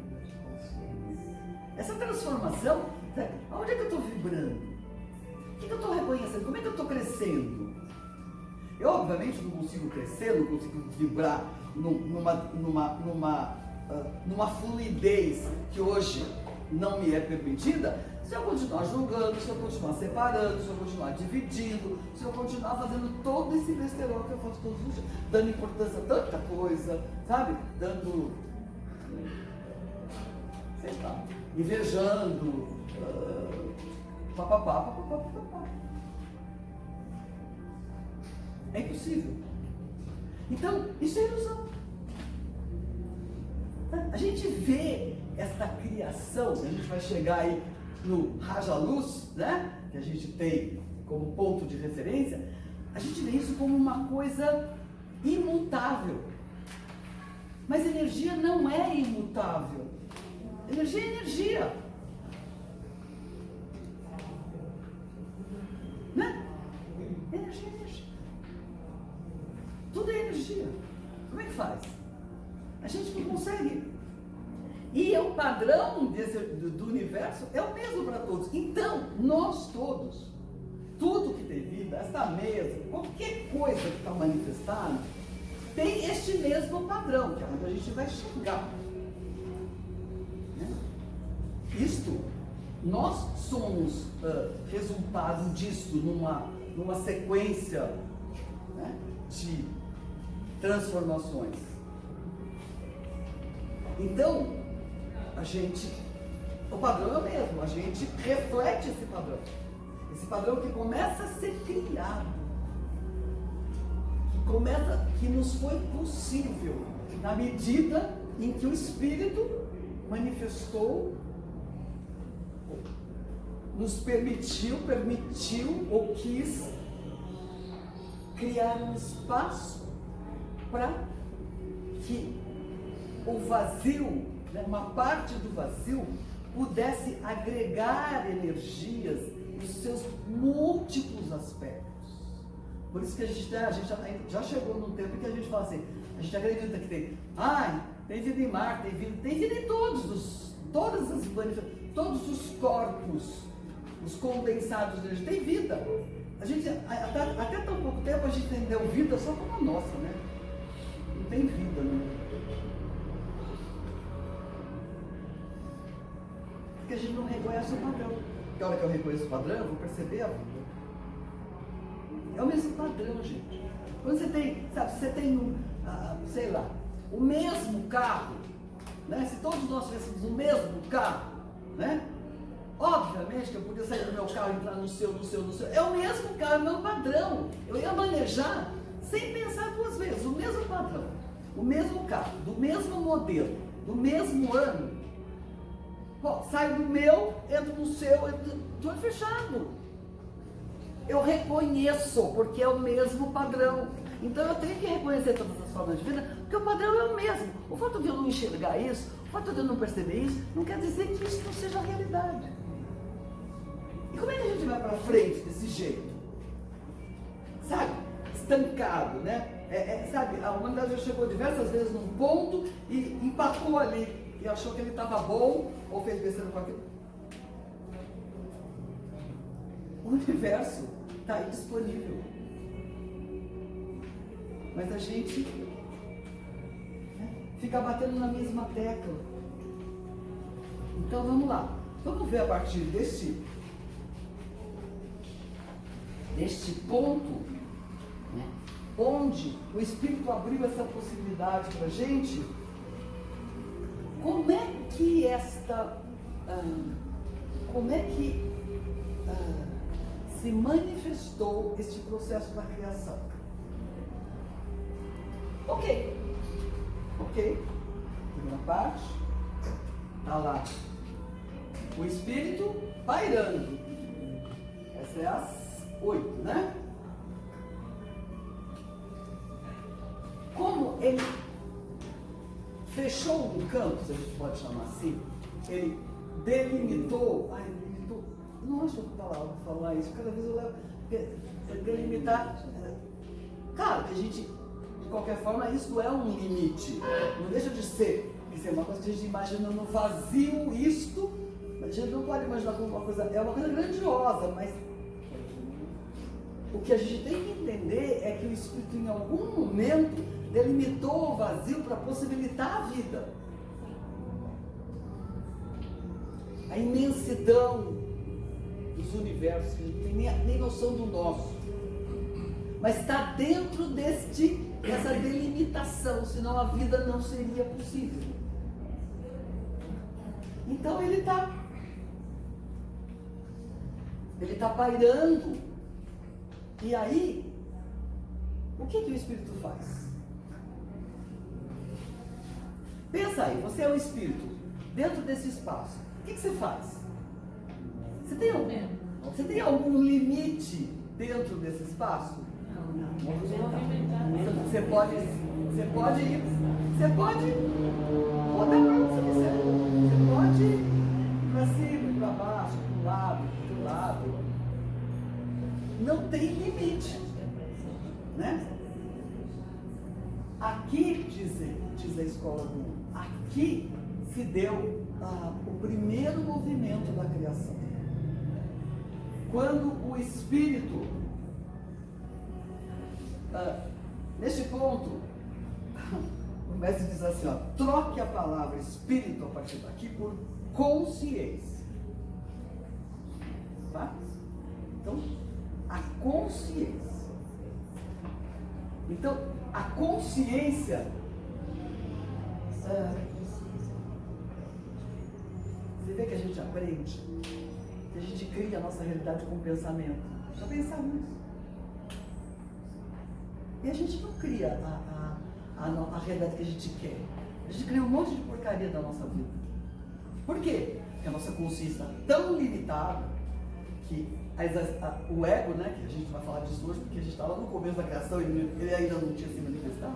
Essa transformação, sabe? Aonde é que eu estou vibrando? O que eu estou reconhecendo? Como é que eu estou crescendo? Eu, obviamente, não consigo crescer, não consigo vibrar numa fluidez que hoje não me é permitida, se eu continuar julgando, se eu continuar separando, se eu continuar dividindo, se eu continuar fazendo todo esse besterol que eu faço todos os dias, dando importância a tanta coisa, sabe? Dando, sei lá, invejando, papapá. É impossível. Então, isso é ilusão. A gente vê essa criação, a gente vai chegar aí no Raja Luz, né? Que a gente tem como ponto de referência, a gente vê isso como uma coisa imutável. Mas energia não é imutável. Energia é energia. Né? Energia é energia. Tudo é energia. Como é que faz? A gente não consegue. E o padrão do universo é o mesmo para todos. Então, nós todos, tudo que tem vida, esta mesa, qualquer coisa que está manifestada, tem este mesmo padrão, que é onde a gente vai chegar. Isto, nós somos resultado disso numa sequência, né, de transformações. Então, o padrão é o mesmo, a gente reflete esse padrão que começa a ser criado, que nos foi possível, na medida em que o Espírito manifestou, nos permitiu ou quis criar um espaço para que o vazio, uma parte do vazio, pudesse agregar energias nos seus múltiplos aspectos. Por isso que a gente já chegou num tempo em que a gente fala assim, a gente acredita que tem vida em Marte, tem vida em todos os corpos, os condensados deles, tem vida. A gente, até tão pouco tempo, a gente entendeu vida só como a nossa, né? Não tem vida, né? Porque a gente não reconhece o padrão. Porque a hora que eu reconheço o padrão, eu vou perceber a vida. É o mesmo padrão, gente. Quando você tem, você tem, sei lá, o mesmo carro, né? Se todos nós tivéssemos o mesmo carro, né? Obviamente que eu podia sair do meu carro e entrar no seu. É o mesmo carro, é o mesmo padrão. Eu ia manejar sem pensar duas vezes, o mesmo padrão, o mesmo carro, do mesmo modelo, do mesmo ano. Saio do meu, entro no seu, tudo fechado. Eu reconheço, porque é o mesmo padrão. Então eu tenho que reconhecer todas as formas de vida, porque o padrão é o mesmo. O fato de eu não enxergar isso, o fato de eu não perceber isso, não quer dizer que isso não seja realidade. E como é que a gente vai para frente desse jeito? Sabe? Estancado, né? Sabe, a humanidade já chegou diversas vezes num ponto e empacou ali. E achou que ele estava bom ou fez besteira com aquilo. O universo está aí disponível. Mas a gente fica batendo na mesma tecla. Então vamos lá. Vamos ver a partir deste ponto, né, onde o Espírito abriu essa possibilidade para a gente. Como é que se manifestou este processo da criação? Ok. Primeira parte, está lá o Espírito pairando. Essa é as 8, né? Como ele fechou um campo, se a gente pode chamar assim, ele delimitou, não acho que palavra falar isso, cada vez eu levo, delimitar, claro que a gente, de qualquer forma, isso é um limite, não deixa de ser, isso é uma coisa que a gente imagina no vazio, isto, a gente não pode imaginar como uma coisa, é uma coisa grandiosa, mas o que a gente tem que entender é que o Espírito, em algum momento, delimitou o vazio para possibilitar a vida. A imensidão dos universos, que a gente não tem nem noção do nosso. Mas está dentro dessa delimitação, senão a vida não seria possível. Então ele está pairando. E aí, o que o Espírito faz? Pensa aí, você é um Espírito, dentro desse espaço, o que você faz? Você tem algum limite dentro desse espaço? Não. Você pode rodar para onde você quiser. Você pode ir para cima, para baixo, para um lado, para o outro lado. Não tem limite, né? Aqui, diz a escola do mundo, aqui se deu o primeiro movimento da criação. Quando o Espírito, neste ponto, o mestre diz assim, ó, troque a palavra Espírito a partir daqui por consciência. Tá? Então, a consciência. Então, a consciência, você vê que a gente aprende, que a gente cria a nossa realidade com o pensamento. Já pensaram nisso? E a gente não cria a realidade que a gente quer. A gente cria um monte de porcaria da nossa vida. Por quê? Porque a nossa consciência está tão limitada que o ego, né, que a gente vai falar disso hoje, porque a gente estava no começo da criação e ele ainda não tinha se manifestado,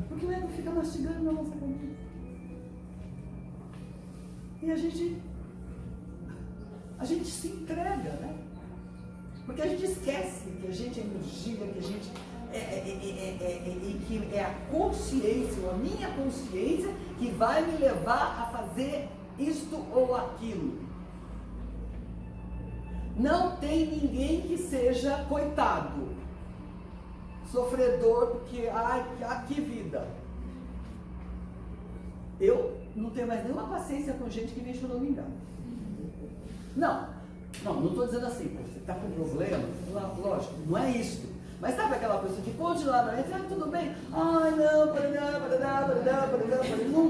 porque o ego fica mastigando na nossa cabeça. E a gente se entrega, né? Porque a gente esquece que a gente é energia, que a gente que é a consciência, ou a minha consciência, que vai me levar a fazer isto ou aquilo. Não tem ninguém que seja coitado, sofredor, porque, que vida. Eu não tenho mais nenhuma paciência com gente que vem choramingar. Não estou dizendo assim, você está com problema, lógico, não é isso. Mas sabe aquela pessoa que continuadamente, tudo bem, não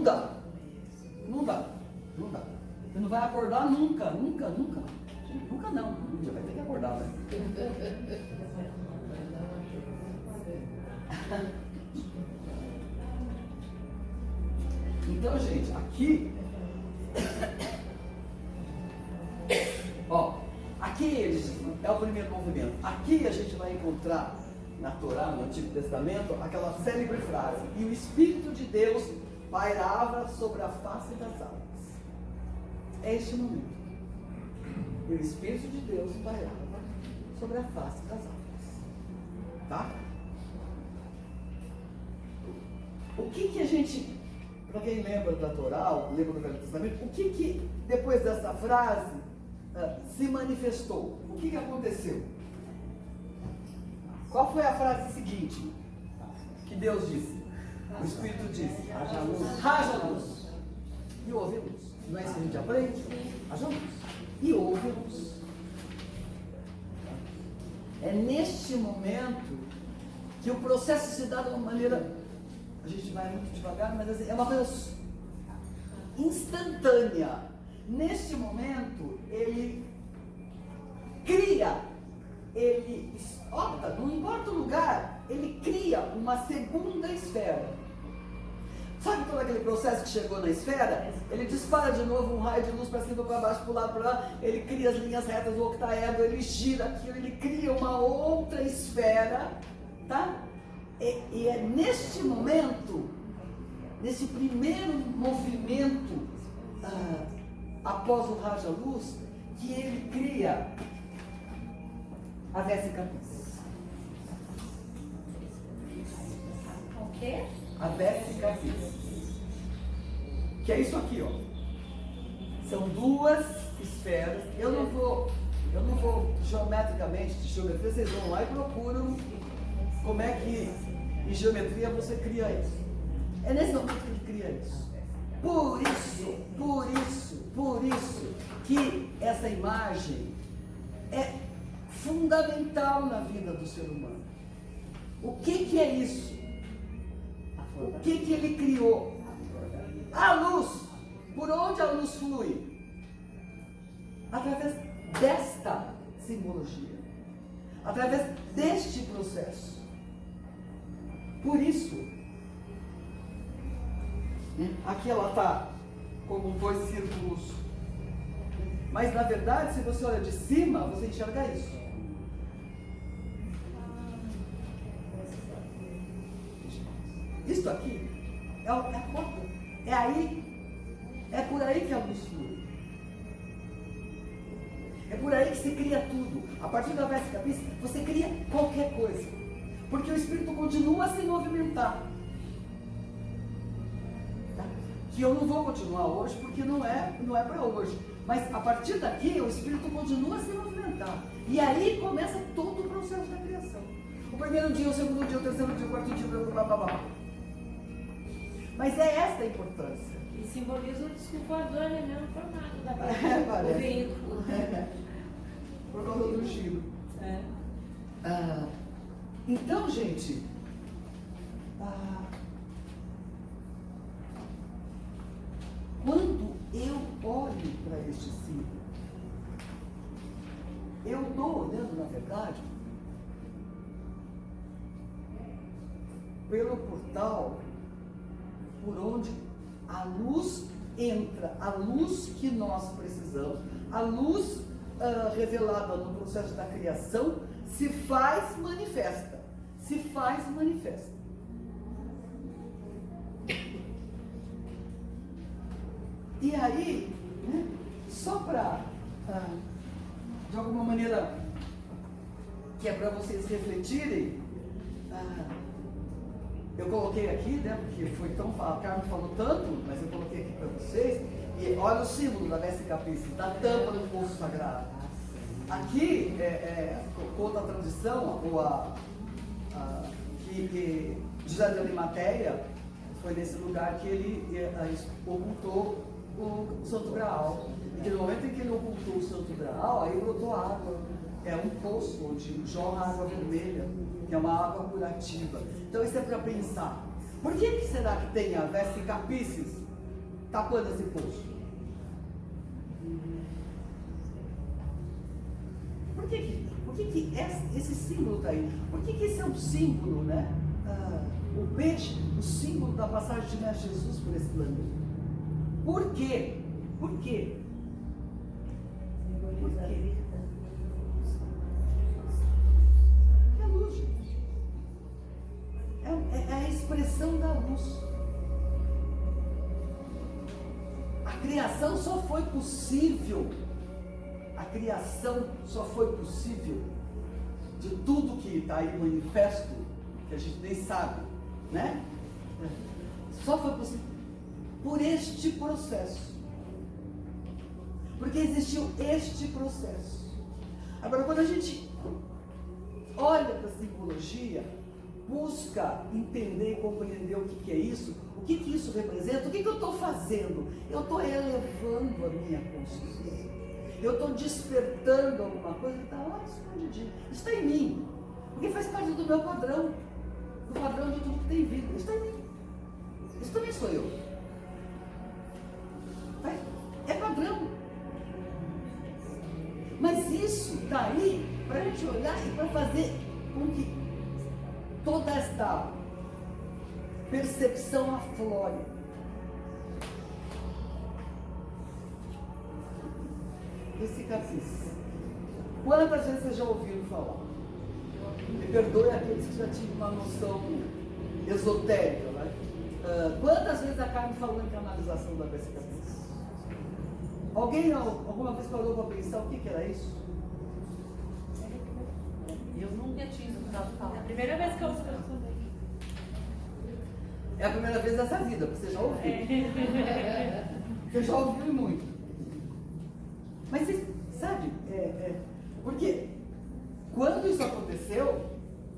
dá. Você não vai acordar nunca. Nunca não, um dia vai ter que acordar, né? Então, gente, aqui aqui é o primeiro movimento. Aqui a gente vai encontrar na Torá, no Antigo Testamento, aquela célebre frase: e o Espírito de Deus pairava sobre a face das águas. É este momento. E o Espírito de Deus pairava sobre a face das águas. Tá? O que a gente, para quem lembra da Torá, lembra do Velho Testamento, o que depois dessa frase se manifestou? O que aconteceu? Qual foi a frase seguinte que Deus disse? O Espírito disse: haja luz. Haja luz. E houve luz. Não é isso que a gente aprende? Haja luz. E houve luz. É neste momento que o processo se dá de uma maneira, a gente vai muito devagar, mas assim, é uma coisa instantânea. Neste momento, ele cria, ele opta, não importa o lugar, ele cria uma segunda esfera. Sabe todo aquele processo que chegou na esfera? Ele dispara de novo um raio de luz para cima, para baixo, para lá, para lá. Ele cria as linhas retas do octaedro, ele gira aquilo, ele cria uma outra esfera, tá? E é neste momento, nesse primeiro movimento após o raja luz, que ele cria a Vesica Piscis. O quê? A Vesica Piscis. Que é isso aqui, ó. São duas esferas. Eu não vou geometricamente, de geometria, vocês vão lá e procuram como é que em geometria você cria isso. É nesse momento que ele cria isso. Por isso que essa imagem é fundamental na vida do ser humano. O que é isso? O que ele criou? A luz. Por onde a luz flui? Através desta simbologia. Através deste processo. Por isso, aqui ela está como dois círculos. Mas na verdade, se você olha de cima, você enxerga isso. Isto aqui é a porta. É por aí que a luz flui. É por aí que se cria tudo. A partir da Vesica Piscis, você cria qualquer coisa. Porque o espírito continua a se movimentar. Tá? Que eu não vou continuar hoje, porque não é para hoje. Mas a partir daqui, o espírito continua a se movimentar. E aí começa todo o processo da criação. O primeiro dia, o segundo dia, o terceiro dia, o quarto dia, blá, blá, blá. Mas é esta a importância. E simboliza o disco voador, né? Mesmo formato da Parece. do veículo. Por causa do giro. Então, gente, quando eu olho para este símbolo, eu estou olhando, na verdade, pelo portal por onde a luz entra, a luz que nós precisamos, a luz revelada no processo da criação, se faz manifesta. Se faz manifesta. E aí, né, só para, de alguma maneira, que é para vocês refletirem, eu coloquei aqui, né, porque foi tão falado, a Carmen falou tanto, mas eu coloquei aqui para vocês, e olha o símbolo da Vesica Piscis, da tampa do poço sagrado. Aqui, conta a tradição, que José de Arimateia foi nesse lugar que ele ocultou o Santo Graal. E no momento em que ele ocultou o Santo Graal, aí brotou água. É um poço onde jorra água vermelha, que é uma água curativa. Então isso é para pensar. Por que será que tem a Vesica Piscis tapando esse poço? Por que esse símbolo está aí? Por que esse é um símbolo, né? O peixe, o símbolo da passagem de Mestre Jesus por esse planeta. Por quê? Por quê? Por quê? É a luz, gente. É a expressão da luz. A criação só foi possível. A criação só foi possível de tudo que está aí manifesto, que a gente nem sabe, né? Só foi possível por este processo. Porque existiu este processo. Agora, quando a gente olha para a simbologia, busca entender e compreender o que é isso, o que isso representa, o que eu estou fazendo? Eu estou elevando a minha consciência. Eu estou despertando alguma coisa que está lá escondidinho. Isso está em mim. Porque faz parte do meu padrão. Do padrão de tudo que tem vida. Isso está em mim. Isso também sou eu. É padrão. Mas isso está aí para a gente olhar e para fazer com que toda esta percepção aflore. Vesica Piscis. Quantas vezes vocês já ouviram falar? Me perdoe aqueles que já tinham uma noção esotérica, né? Quantas vezes a Carmen falou em canalização da Vesica Piscis? Alguém alguma vez parou para pensar o que era isso? Eu nunca tinha escutado falar. É a primeira vez que eu escuto também. É a primeira vez dessa vida, porque você já ouviu. Você já ouviu muito. Mas você sabe, porque quando isso aconteceu,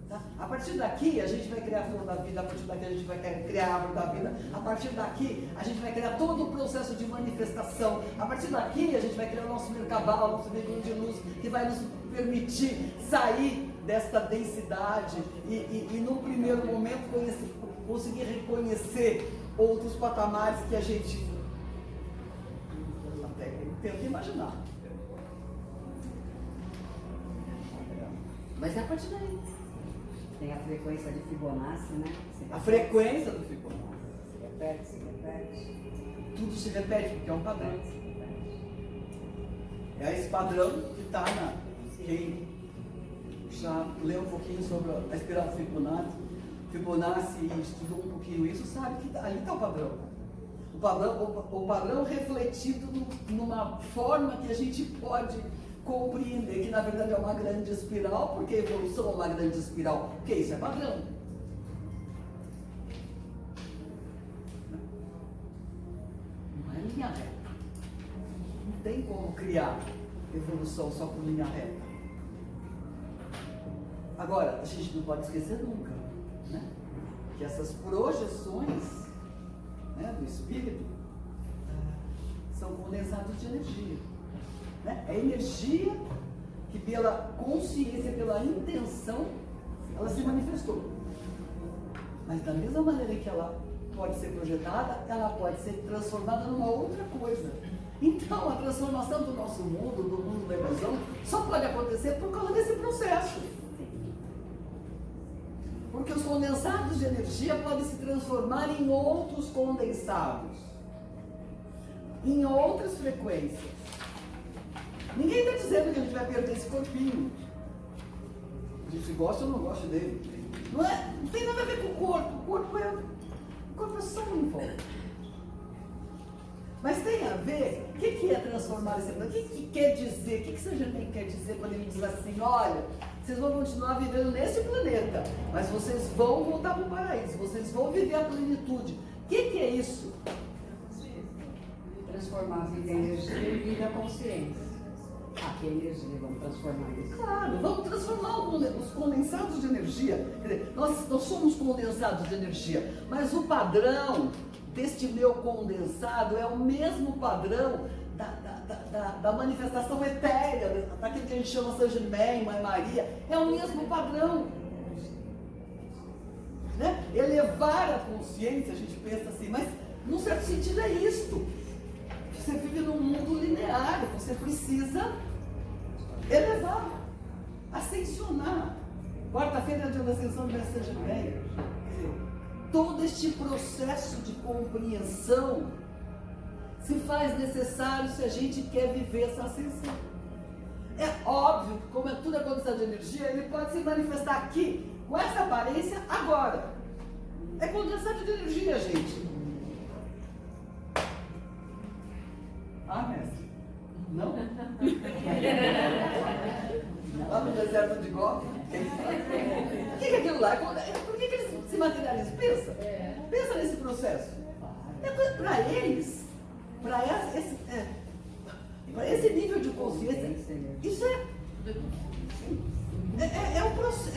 tá? A partir daqui a gente vai criar a flor da vida, a partir daqui a gente vai criar a árvore da vida, a partir daqui a gente vai criar todo o processo de manifestação, a partir daqui a gente vai criar o nosso Merkabah, o nosso veículo de luz, que vai nos permitir sair desta densidade e num primeiro momento conseguir reconhecer outros patamares que a gente até tenta imaginar. Mas é a partir daí. Tem a frequência de Fibonacci, né? A frequência do Fibonacci. Se repete. Tudo se repete porque é um padrão. É esse padrão que está na. Quem já leu um pouquinho sobre a espiral Fibonacci e estudou um pouquinho isso, sabe que ali está o padrão. O padrão refletido numa forma que a gente pode compreender que na verdade é uma grande espiral, porque a evolução é uma grande espiral, porque isso é padrão. Não é linha reta. Não tem como criar evolução só por linha reta. Agora, a gente não pode esquecer nunca, né, que essas projeções, né, do espírito são condensados de energia. Né? É energia que pela consciência, pela intenção, ela se manifestou. Mas da mesma maneira que ela pode ser projetada, ela pode ser transformada numa outra coisa. Então a transformação do nosso mundo, do mundo da ilusão, só pode acontecer por causa desse processo. Porque os condensados de energia podem se transformar em outros condensados, em outras frequências. Ninguém está dizendo que a gente vai perder esse corpinho. A gente gosta ou não gosta dele. Não tem nada a ver com o corpo. O corpo é só um envolve. Mas tem a ver, o que é transformar esse planeta? O que quer dizer? O que Saint Germain quer dizer quando ele diz assim, olha, vocês vão continuar vivendo nesse planeta, mas vocês vão voltar para o paraíso, vocês vão viver a plenitude. O que é isso? Transformar a vida em energia e vida consciência. Que energia, vamos transformar isso. Claro, vamos transformar os condensados de energia. Quer dizer, nós somos condensados de energia, mas o padrão deste meu condensado é o mesmo padrão da manifestação etérea, daquilo que a gente chama Saint Germain, Mãe Maria, é o mesmo padrão. Né? Elevar a consciência, a gente pensa assim, mas num certo sentido é isto. Você vive num mundo linear, você precisa elevar, ascensionar. Quarta-feira é o dia da ascensão do Mestre Saint Germain. Todo este processo de compreensão se faz necessário se a gente quer viver essa ascensão. É óbvio que, como tudo é condição de energia, ele pode se manifestar aqui, com essa aparência, agora. É condensado de energia, gente. Mestre? Não? Lá no deserto de Gobi? O que é aquilo lá? Por que eles se materializam? Pensa nesse processo. Para eles, para esse nível de consciência, isso é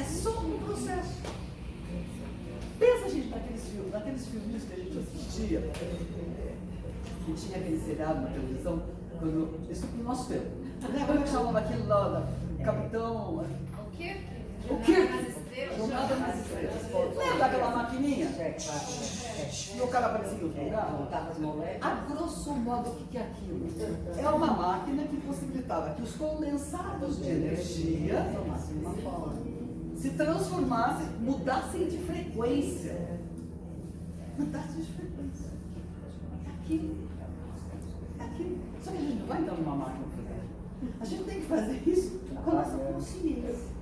só um processo. Pensa, gente, naqueles filmes que a gente assistia, que tinha aquele seriado na televisão, isso no nosso tempo. Como é que chamava aquilo lá? Capitão. O quê? O quê? Nas estrelas. Jornada nas estrelas. Lembra daquela maquininha? E o cara aparecia em outro lugar? A grosso modo, o que é aquilo? É uma máquina que possibilitava que os condensados de energia se transformassem, mudassem de frequência. Mudassem de frequência. É aquilo. Só que a gente não vai entrar numa máquina fazer. A gente tem que fazer isso com a nossa consciência.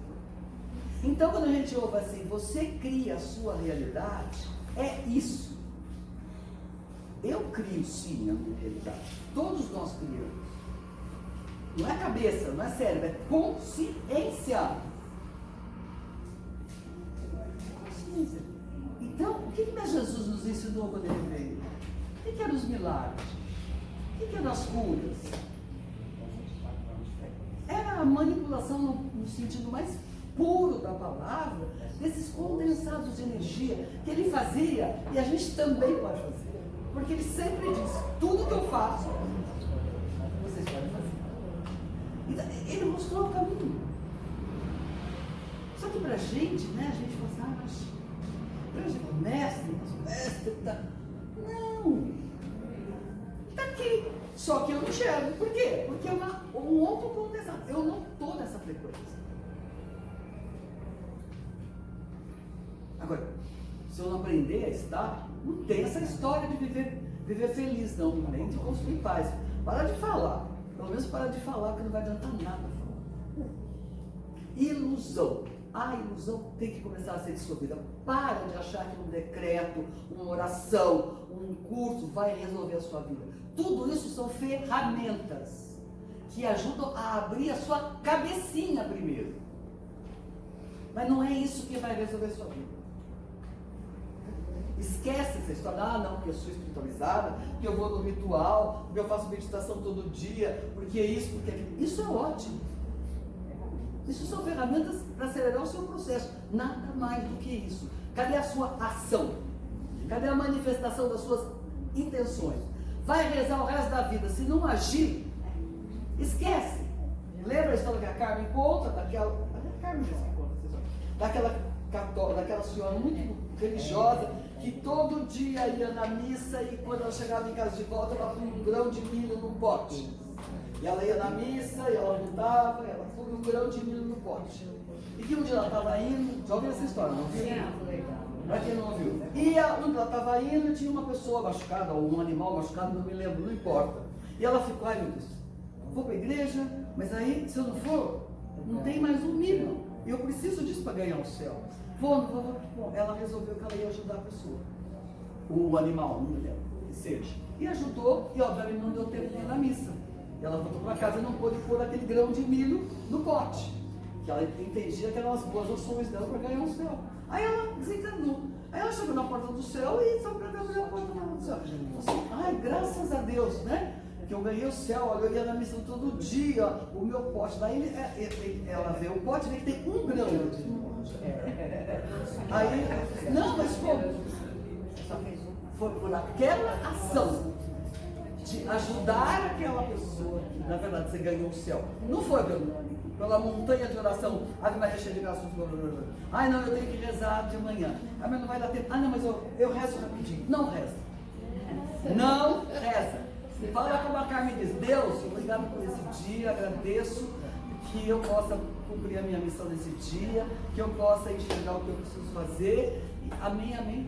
Então, quando a gente ouve assim, você cria a sua realidade, é isso. Eu crio sim a minha realidade. Todos nós criamos. Não é cabeça, não é cérebro, é consciência. Consciência. Então, o que Jesus nos ensinou quando ele veio? O que eram os milagres? O que eram as curas? Era a manipulação no sentido mais puro da palavra, desses condensados de energia que ele fazia e a gente também pode fazer. Porque ele sempre diz, tudo que eu faço, vocês podem fazer. Então, ele mostrou o caminho. Só que pra gente, né, a gente fala assim, mas pra gente, mestre, tá. Não. Tá aqui. Só que eu não enxergo. Por quê? Porque é um outro condensado. Eu não estou nessa frequência. Agora, se eu não aprender a estar, não tem essa história de viver feliz, não. Nem de construir paz. Para de falar. Pelo menos para de falar, porque não vai adiantar nada falar. Ilusão. A ilusão tem que começar a ser dissolvida. Para de achar que um decreto, uma oração, um curso vai resolver a sua vida. Tudo isso são ferramentas que ajudam a abrir a sua cabecinha primeiro. Mas não é isso que vai resolver a sua vida. Esquece essa história, não, porque eu sou espiritualizada, porque eu vou no ritual, porque eu faço meditação todo dia, porque isso, porque aquilo. Isso é ótimo. Isso são ferramentas para acelerar o seu processo. Nada mais do que isso. Cadê a sua ação? Cadê a manifestação das suas intenções? Vai rezar o resto da vida. Se não agir, esquece. Lembra a história que a Carmen conta? Daquela senhora muito religiosa, que todo dia ia na missa e quando ela chegava em casa de volta, ela punha um grão de milho num pote. E ela ia na missa, e ela voltava, e ela punha um grão de milho no pote. E que um dia ela estava indo, já ouviu essa história, não viu? Para quem não ouviu. E onde ela estava indo, tinha uma pessoa machucada, ou um animal machucado, não me lembro, não importa. E ela ficou, ai meu Deus, vou para a igreja, mas aí, se eu não for, não tem mais um milho. E eu preciso disso para ganhar o céu. Vou, não vou. Bom, ela resolveu que ela ia ajudar a pessoa. O animal, não me lembro, que seja. E ajudou, e obviamente não deu tempo de ir na missa. E ela voltou para casa e não pôde pôr aquele grão de milho no pote. Que ela entendia que eram as boas ações dela para ganhar o céu. Aí ela desencanou. Aí ela chegou na porta do céu e só para abrir a porta do céu. Assim, ai, graças a Deus, né? Que eu ganhei o céu, olha, eu ia na missa todo dia, o meu pote. Daí ela vê o pote e vê que tem um grão. Aí, não, mas como? Foi por aquela ação de ajudar aquela pessoa, na verdade você ganhou o céu. Não foi pela montanha de oração, Ave Maria cheia de graça, ai não, eu tenho que rezar de manhã, ah, mas não vai dar tempo, ah não, mas eu rezo rapidinho. Não reza. Não reza. Fala como a Carmen diz, Deus, obrigado por esse dia, agradeço que eu possa cumprir a minha missão nesse dia, que eu possa enxergar o que eu preciso fazer. Amém, amém.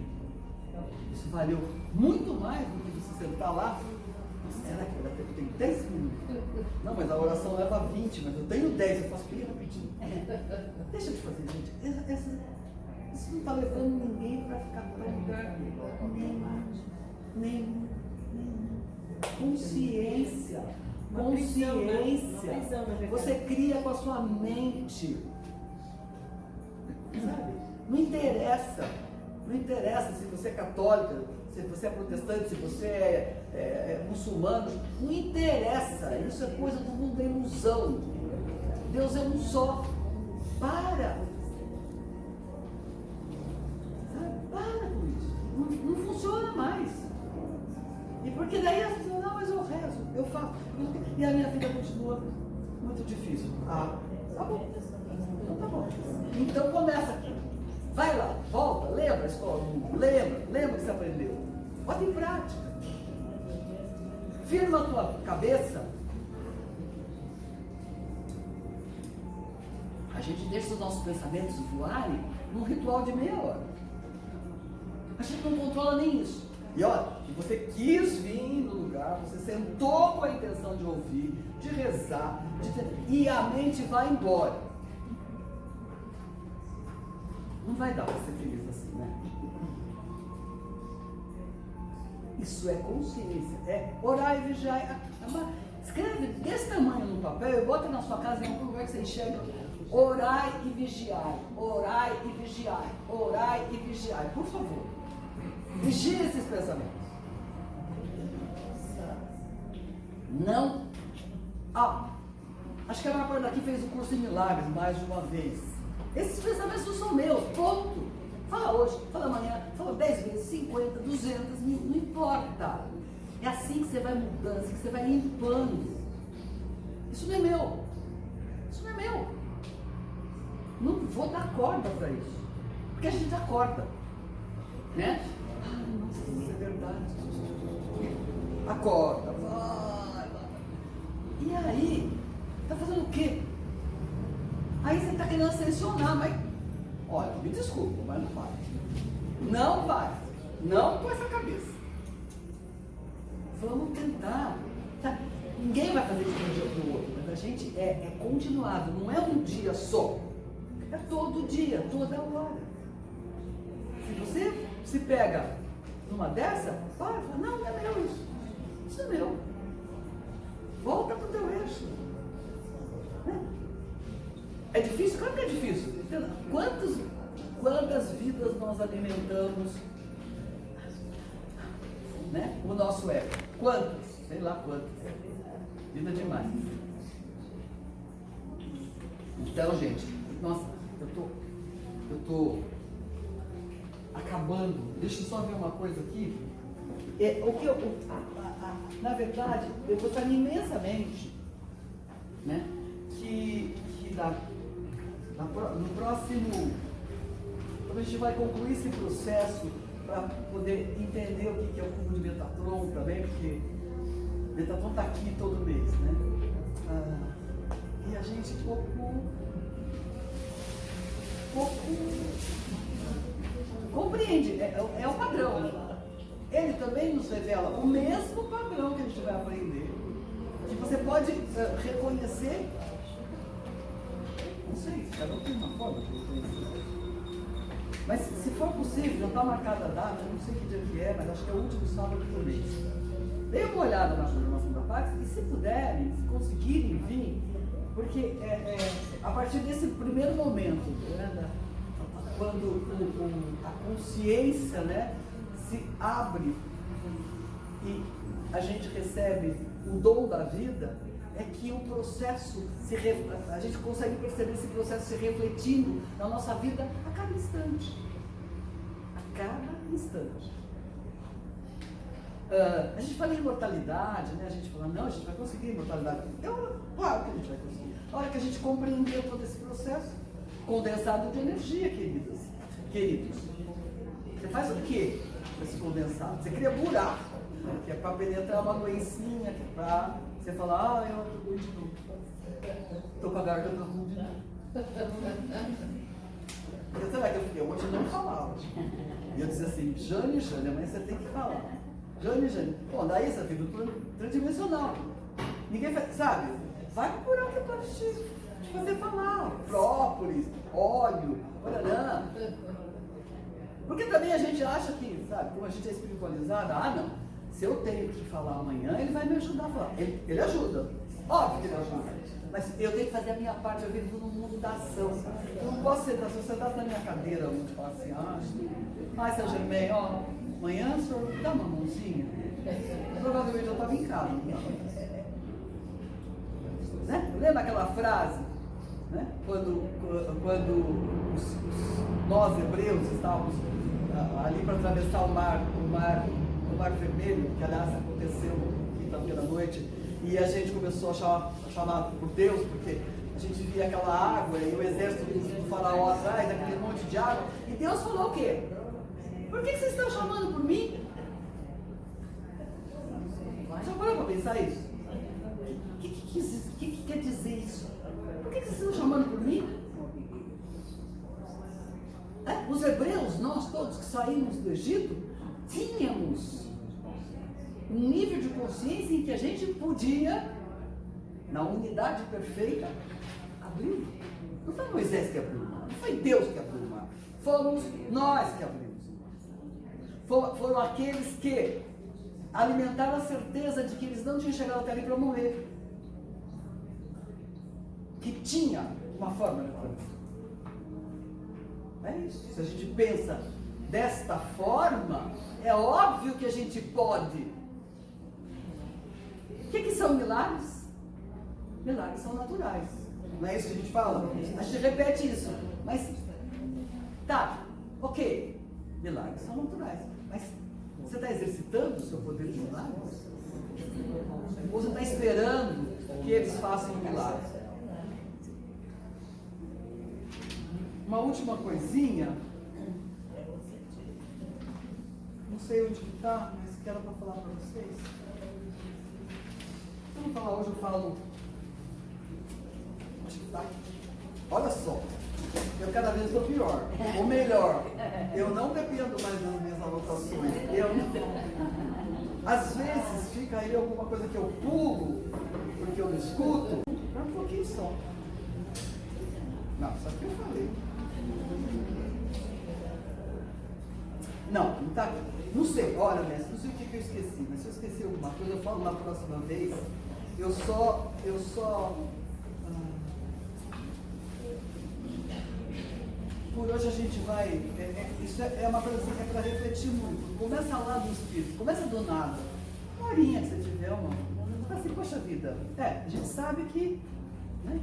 Isso valeu muito mais do que você sentar lá. Será que vai dar tempo? Eu tenho 10 minutos. Não, mas a oração leva 20, mas eu tenho 10, eu faço bem rapidinho. Deixa eu te fazer, gente. Isso não está levando ninguém para ficar para lugar nenhum. Consciência. Você cria com a sua mente. Sabe? Não interessa se você é católica, se você é protestante, se você é muçulmano, não interessa. Isso é coisa do mundo da ilusão. Deus é um só. Para! Sabe? Para com isso. Não funciona mais. E porque daí as pessoas, não, mas eu rezo, eu faço. E a minha vida continua muito difícil. Ah, tá bom. Então tá bom. Então começa aqui. Vai lá, volta, lembra a escola, lembra o que você aprendeu. Bota em prática. Firma a tua cabeça. A gente deixa os nossos pensamentos voarem num ritual de meia hora. A gente não controla nem isso. E olha, você quis vir no lugar, você sentou com a intenção de ouvir, de rezar, e a mente vai embora. Não vai dar para ser feliz assim, né? Isso é consciência. É orar e vigiar. Escreve desse tamanho no papel e bota na sua casa em algum lugar que você enxerga. Orai e vigiai. Orai e vigiai. Orai e vigiai. Por favor. Vigie esses pensamentos. Não. Acho que a maior parte daqui fez o curso em milagres mais de uma vez. Esses pensamentos não são meus, ponto. Fala hoje, fala amanhã, fala 10 vezes, 50, 200 mil, não importa. É assim que você vai mudando, assim que você vai limpando. Isso não é meu. Isso não é meu. Não vou dar corda para isso. Porque a gente dá corda. Né? Nossa, isso é verdade. Acorda, vai. E aí, tá fazendo o quê? Aí você tá querendo ascensionar, mas olha, me desculpa, mas não vai. Não vai. Não com essa cabeça. Vamos tentar. Tá? Ninguém vai fazer isso de um dia para o outro, mas a gente é continuado, não é um dia só. É todo dia, toda hora. Se você se pega numa dessa, fala, não é meu isso. Isso é meu. Volta para o teu eixo. Né? É difícil? Claro que é difícil. Quantas vidas nós alimentamos, né? O nosso ego? Quantas? Sei lá quantas. Vida demais. Então, gente, nossa, eu tô acabando. Deixa eu só ver uma coisa aqui. Na verdade, eu gostaria imensamente, né, que no próximo, quando a gente vai concluir esse processo para poder entender o que é o cubo de Metatron também, porque Metatron está aqui todo mês, né? E a gente pouco compreende, é o padrão. Ele também nos revela o mesmo padrão que a gente vai aprender, que você pode reconhecer. Não sei, cada um tem uma forma de reconhecer. Mas se for possível, já está marcada a data, eu não sei que dia que é, mas acho que é o último sábado do mês. Dê uma olhada na programação da Pax e se puderem, se conseguirem vir, porque a partir desse primeiro momento, né, quando a consciência, né, se abre e a gente recebe o dom da vida, é que o processo, a gente consegue perceber esse processo se refletindo na nossa vida a cada instante. A cada instante. A gente fala de imortalidade, né? A gente fala, não, a gente vai conseguir imortalidade. Claro que a gente vai conseguir. A hora que a gente compreender todo esse processo, condensado de energia, queridos. Você faz o quê com esse condensado? Você cria buraco, que é para penetrar uma doencinha, que é para você falar, eu tô ruim de novo. Tô com a garganta ruim de novo. Será que eu fiquei? Hoje eu não falava. E eu dizia assim, Jane, amanhã você tem que falar. Jane. Bom, daí você fica transdimensional. Ninguém faz, sabe? Vai procurar o que pode te fazer falar. Própolis, óleo, orarã. Porque também a gente acha que, sabe, como a gente é espiritualizada, não. Se eu tenho que falar amanhã, ele vai me ajudar a falar. Ele ajuda. Óbvio que ele ajuda. Mas eu tenho que fazer a minha parte, eu vivo no mundo da ação. Eu não posso sentar, se eu sentar na minha cadeira, eu vou falar assim, seu Germain, amanhã o senhor dá uma mãozinha. Provavelmente eu estava em casa. Né? Lembra aquela frase? Né? Quando nós hebreus estávamos ali para atravessar o mar Vermelho, que aliás aconteceu quinta-feira à noite, e a gente começou a chamar por Deus, porque a gente via aquela água e o exército do faraó atrás, aquele monte de água, e Deus falou o quê? Por que vocês estão chamando por mim? Já parou para pensar isso? O que quer dizer isso? Por que vocês estão chamando por mim? Os hebreus, nós todos que saímos do Egito, tínhamos um nível de consciência em que a gente podia, na unidade perfeita, abrir. Não foi Moisés que abriu o mar, não foi Deus que abriu o mar, fomos nós que abrimos o mar. Foram aqueles que alimentaram a certeza de que eles não tinham chegado até ali para morrer. Que tinha uma forma de acontecer. É isso. Se a gente pensa desta forma, é óbvio que a gente pode. O que são milagres? Milagres são naturais. Não é isso que a gente fala? A gente repete isso. Mas, tá, ok. Milagres são naturais. Mas você está exercitando o seu poder de milagres? Ou você está esperando que eles façam um milagre? Uma última coisinha. Não sei onde que está, mas quero para falar para vocês. Se eu não falar hoje, eu falo. Onde que está? Olha só. Eu cada vez estou pior. Ou melhor, eu não dependo mais das minhas anotações. Às vezes fica aí alguma coisa que eu pulo, porque eu não escuto, para um pouquinho só. Não, isso aqui eu falei. Não tá aqui. Não sei, olha, mestre, não sei o que eu esqueci, mas se eu esqueci alguma coisa, eu falo na próxima vez. Por hoje a gente vai. Isso é uma coisa assim que é para refletir muito. Começa lá do espírito, começa do nada. Uma horinha que você tiver, assim, poxa vida. A gente sabe que, né?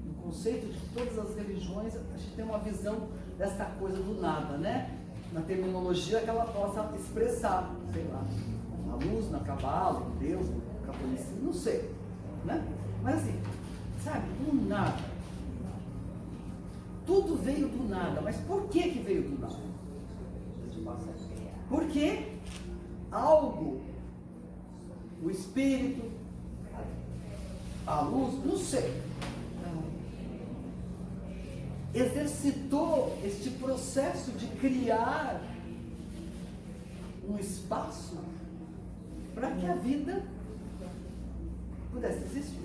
No conceito de todas as religiões, a gente tem uma visão desta coisa do nada, né? Na terminologia que ela possa expressar, sei lá, na luz, na cabala, em Deus, no catolicismo, não sei, né? Mas assim, sabe, do nada. Tudo veio do nada, mas por que veio do nada? Porque algo, o espírito, a luz, não sei, exercitou este processo de criar um espaço para que a vida pudesse existir.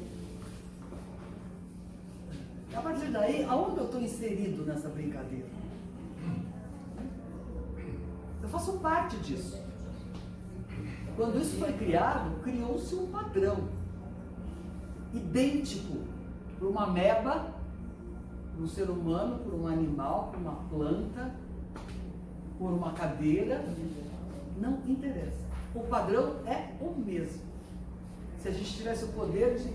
A partir daí, aonde eu estou inserido nessa brincadeira? Eu faço parte disso. Quando isso foi criado, criou-se um padrão idêntico para uma ameba, para um ser humano, para um animal, para uma planta, por uma cadeira, não interessa. O padrão é o mesmo. Se a gente tivesse o poder de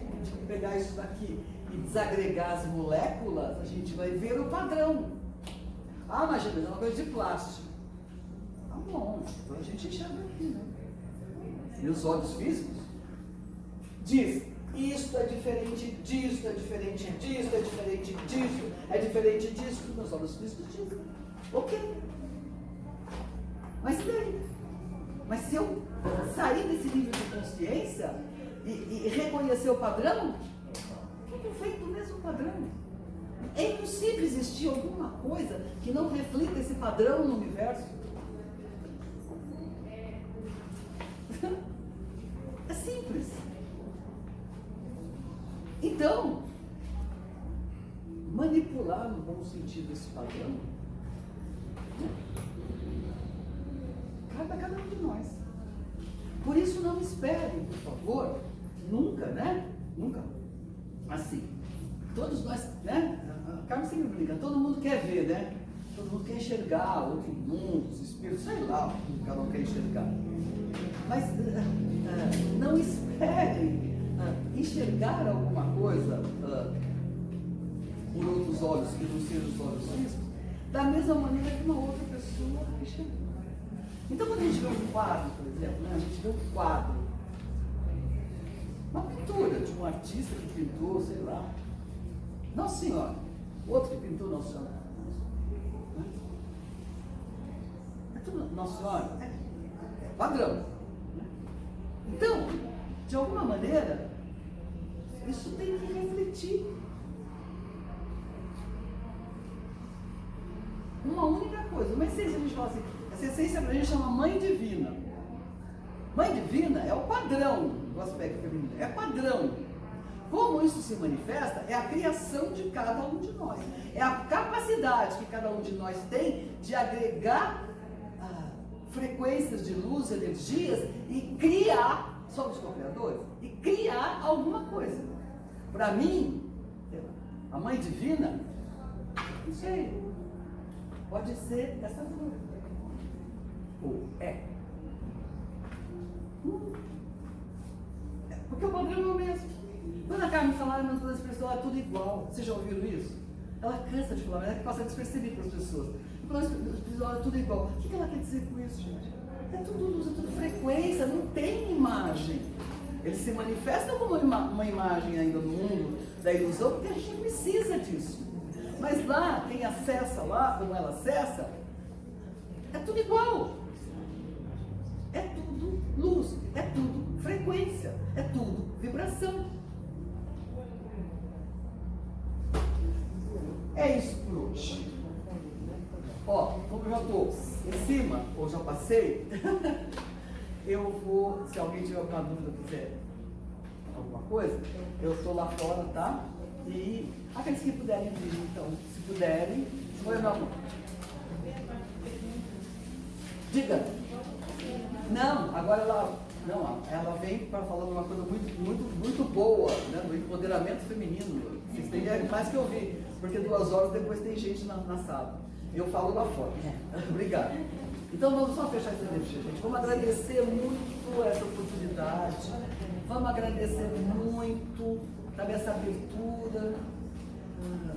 pegar isso daqui e desagregar as moléculas, a gente vai ver o padrão. Ah, mas é uma coisa de plástico. Tá bom, então a gente enxerga aqui, né? E os olhos físicos diz, isto é diferente disso, é diferente disso, é diferente disso, é diferente disso. Meus olhos físicos dizem, ok. Mas e daí? Mas se eu sair desse nível de consciência e reconhecer o padrão, tudo feito do mesmo padrão. É impossível existir alguma coisa que não reflita esse padrão no universo. É simples. Então, manipular no bom sentido esse padrão cabe a cada um de nós. Por isso não esperem, por favor, nunca, né? Nunca. Assim, todos nós, né? A Carmen sempre brinca, todo mundo quer ver, né? Todo mundo quer enxergar outro mundo, os espíritos, sei lá o que cada um quer enxergar. Mas não esperem enxergar alguma coisa por outros olhos que não sejam os olhos físicos, da mesma maneira que uma outra pessoa enxerga. Então, quando a gente vê um quadro, por exemplo, né? A gente vê um quadro, uma pintura de um artista que pintou, sei lá, Nossa Senhora, outro que pintou Nossa Senhora. É tudo Nossa Senhora, é padrão. Então, de alguma maneira, isso tem que refletir. Uma única coisa, uma essência, a gente fala assim, essa essência para a gente chama Mãe Divina. Mãe Divina é o padrão do aspecto feminino, é padrão. Como isso se manifesta, é a criação de cada um de nós. É a capacidade que cada um de nós tem de agregar frequências de luz, energias e criar, somos co-criadores, e criar alguma coisa. Para mim, a Mãe Divina, não sei, pode ser essa flor. Ou é. Porque o padrão é o mesmo. Quando a Carmen fala, mas todas as pessoas é tudo igual. Vocês já ouviram isso? Ela cansa de falar, mas ela passa despercebido para as pessoas. Quando as pessoas é tudo igual. O que ela quer dizer com isso, gente? É tudo luz, é tudo frequência, não tem imagem. Eles se manifestam como uma imagem ainda no mundo da ilusão, porque a gente precisa disso. Mas lá, quem acessa lá, como ela acessa, é tudo igual. É tudo luz, é tudo frequência, é tudo vibração. É isso por hoje. Ó, como eu já estou em cima, ou já passei, eu vou, se alguém tiver alguma dúvida, quiser alguma coisa, eu estou lá fora, tá? E aqueles que puderem vir, então, se puderem, põe meu mão. Diga. Não, agora ela vem para falar uma coisa muito boa, né, do empoderamento feminino. Vocês têm mais que ouvir, porque 2 horas depois tem gente na sala. Eu falo lá fora. Obrigada. Então vamos só fechar essa energia, gente. Vamos agradecer muito essa oportunidade. Vamos agradecer muito, sabe, essa abertura,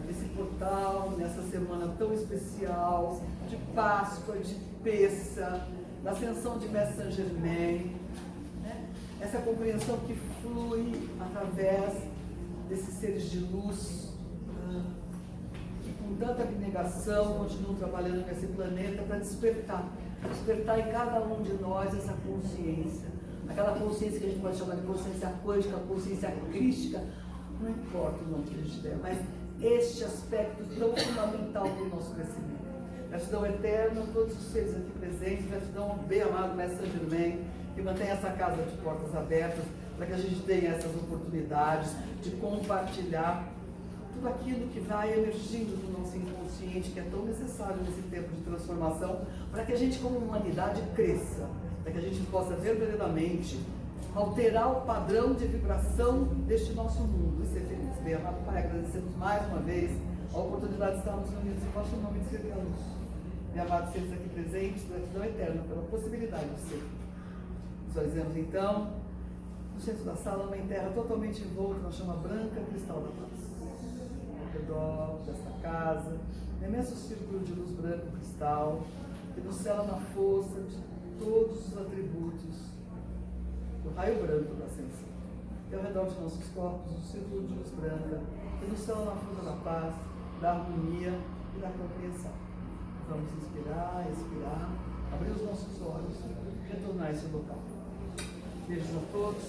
esse portal, nessa semana tão especial, de Páscoa, de Pêssega, da ascensão de Mestre Saint Germain, né? Essa compreensão que flui através desses seres de luz, que com tanta abnegação continuam trabalhando nesse planeta para despertar em cada um de nós essa consciência, aquela consciência que a gente pode chamar de consciência quântica, consciência crística, não importa o nome que a gente der, mas este aspecto tão fundamental para o nosso crescimento. Gratidão eterna a todos os seres aqui presentes, gratidão ao bem amado Mestre Saint Germain, que mantém essa casa de portas abertas, para que a gente tenha essas oportunidades de compartilhar tudo aquilo que vai emergindo do nosso inconsciente, que é tão necessário nesse tempo de transformação, para que a gente como humanidade cresça, para que a gente possa verdadeiramente alterar o padrão de vibração deste nosso mundo e ser feliz. Bem amado Pai, agradecemos mais uma vez a oportunidade de estarmos unidos em vosso nome de servir a luz. Bem amados seres aqui presentes, gratidão eterna pela possibilidade de ser. Visualizemos então, no centro da sala, uma terra totalmente envolta na chama branca cristal da paz. Ao redor desta casa, um imenso círculo de luz branca cristal, que nos cela na força de todos os atributos do raio branco da ascensão. E ao redor de nossos corpos, um círculo de luz branca, que nos cela na força da paz, da harmonia e da compreensão. Vamos inspirar, expirar, abrir os nossos olhos, retornar a esse local. Beijos a todos.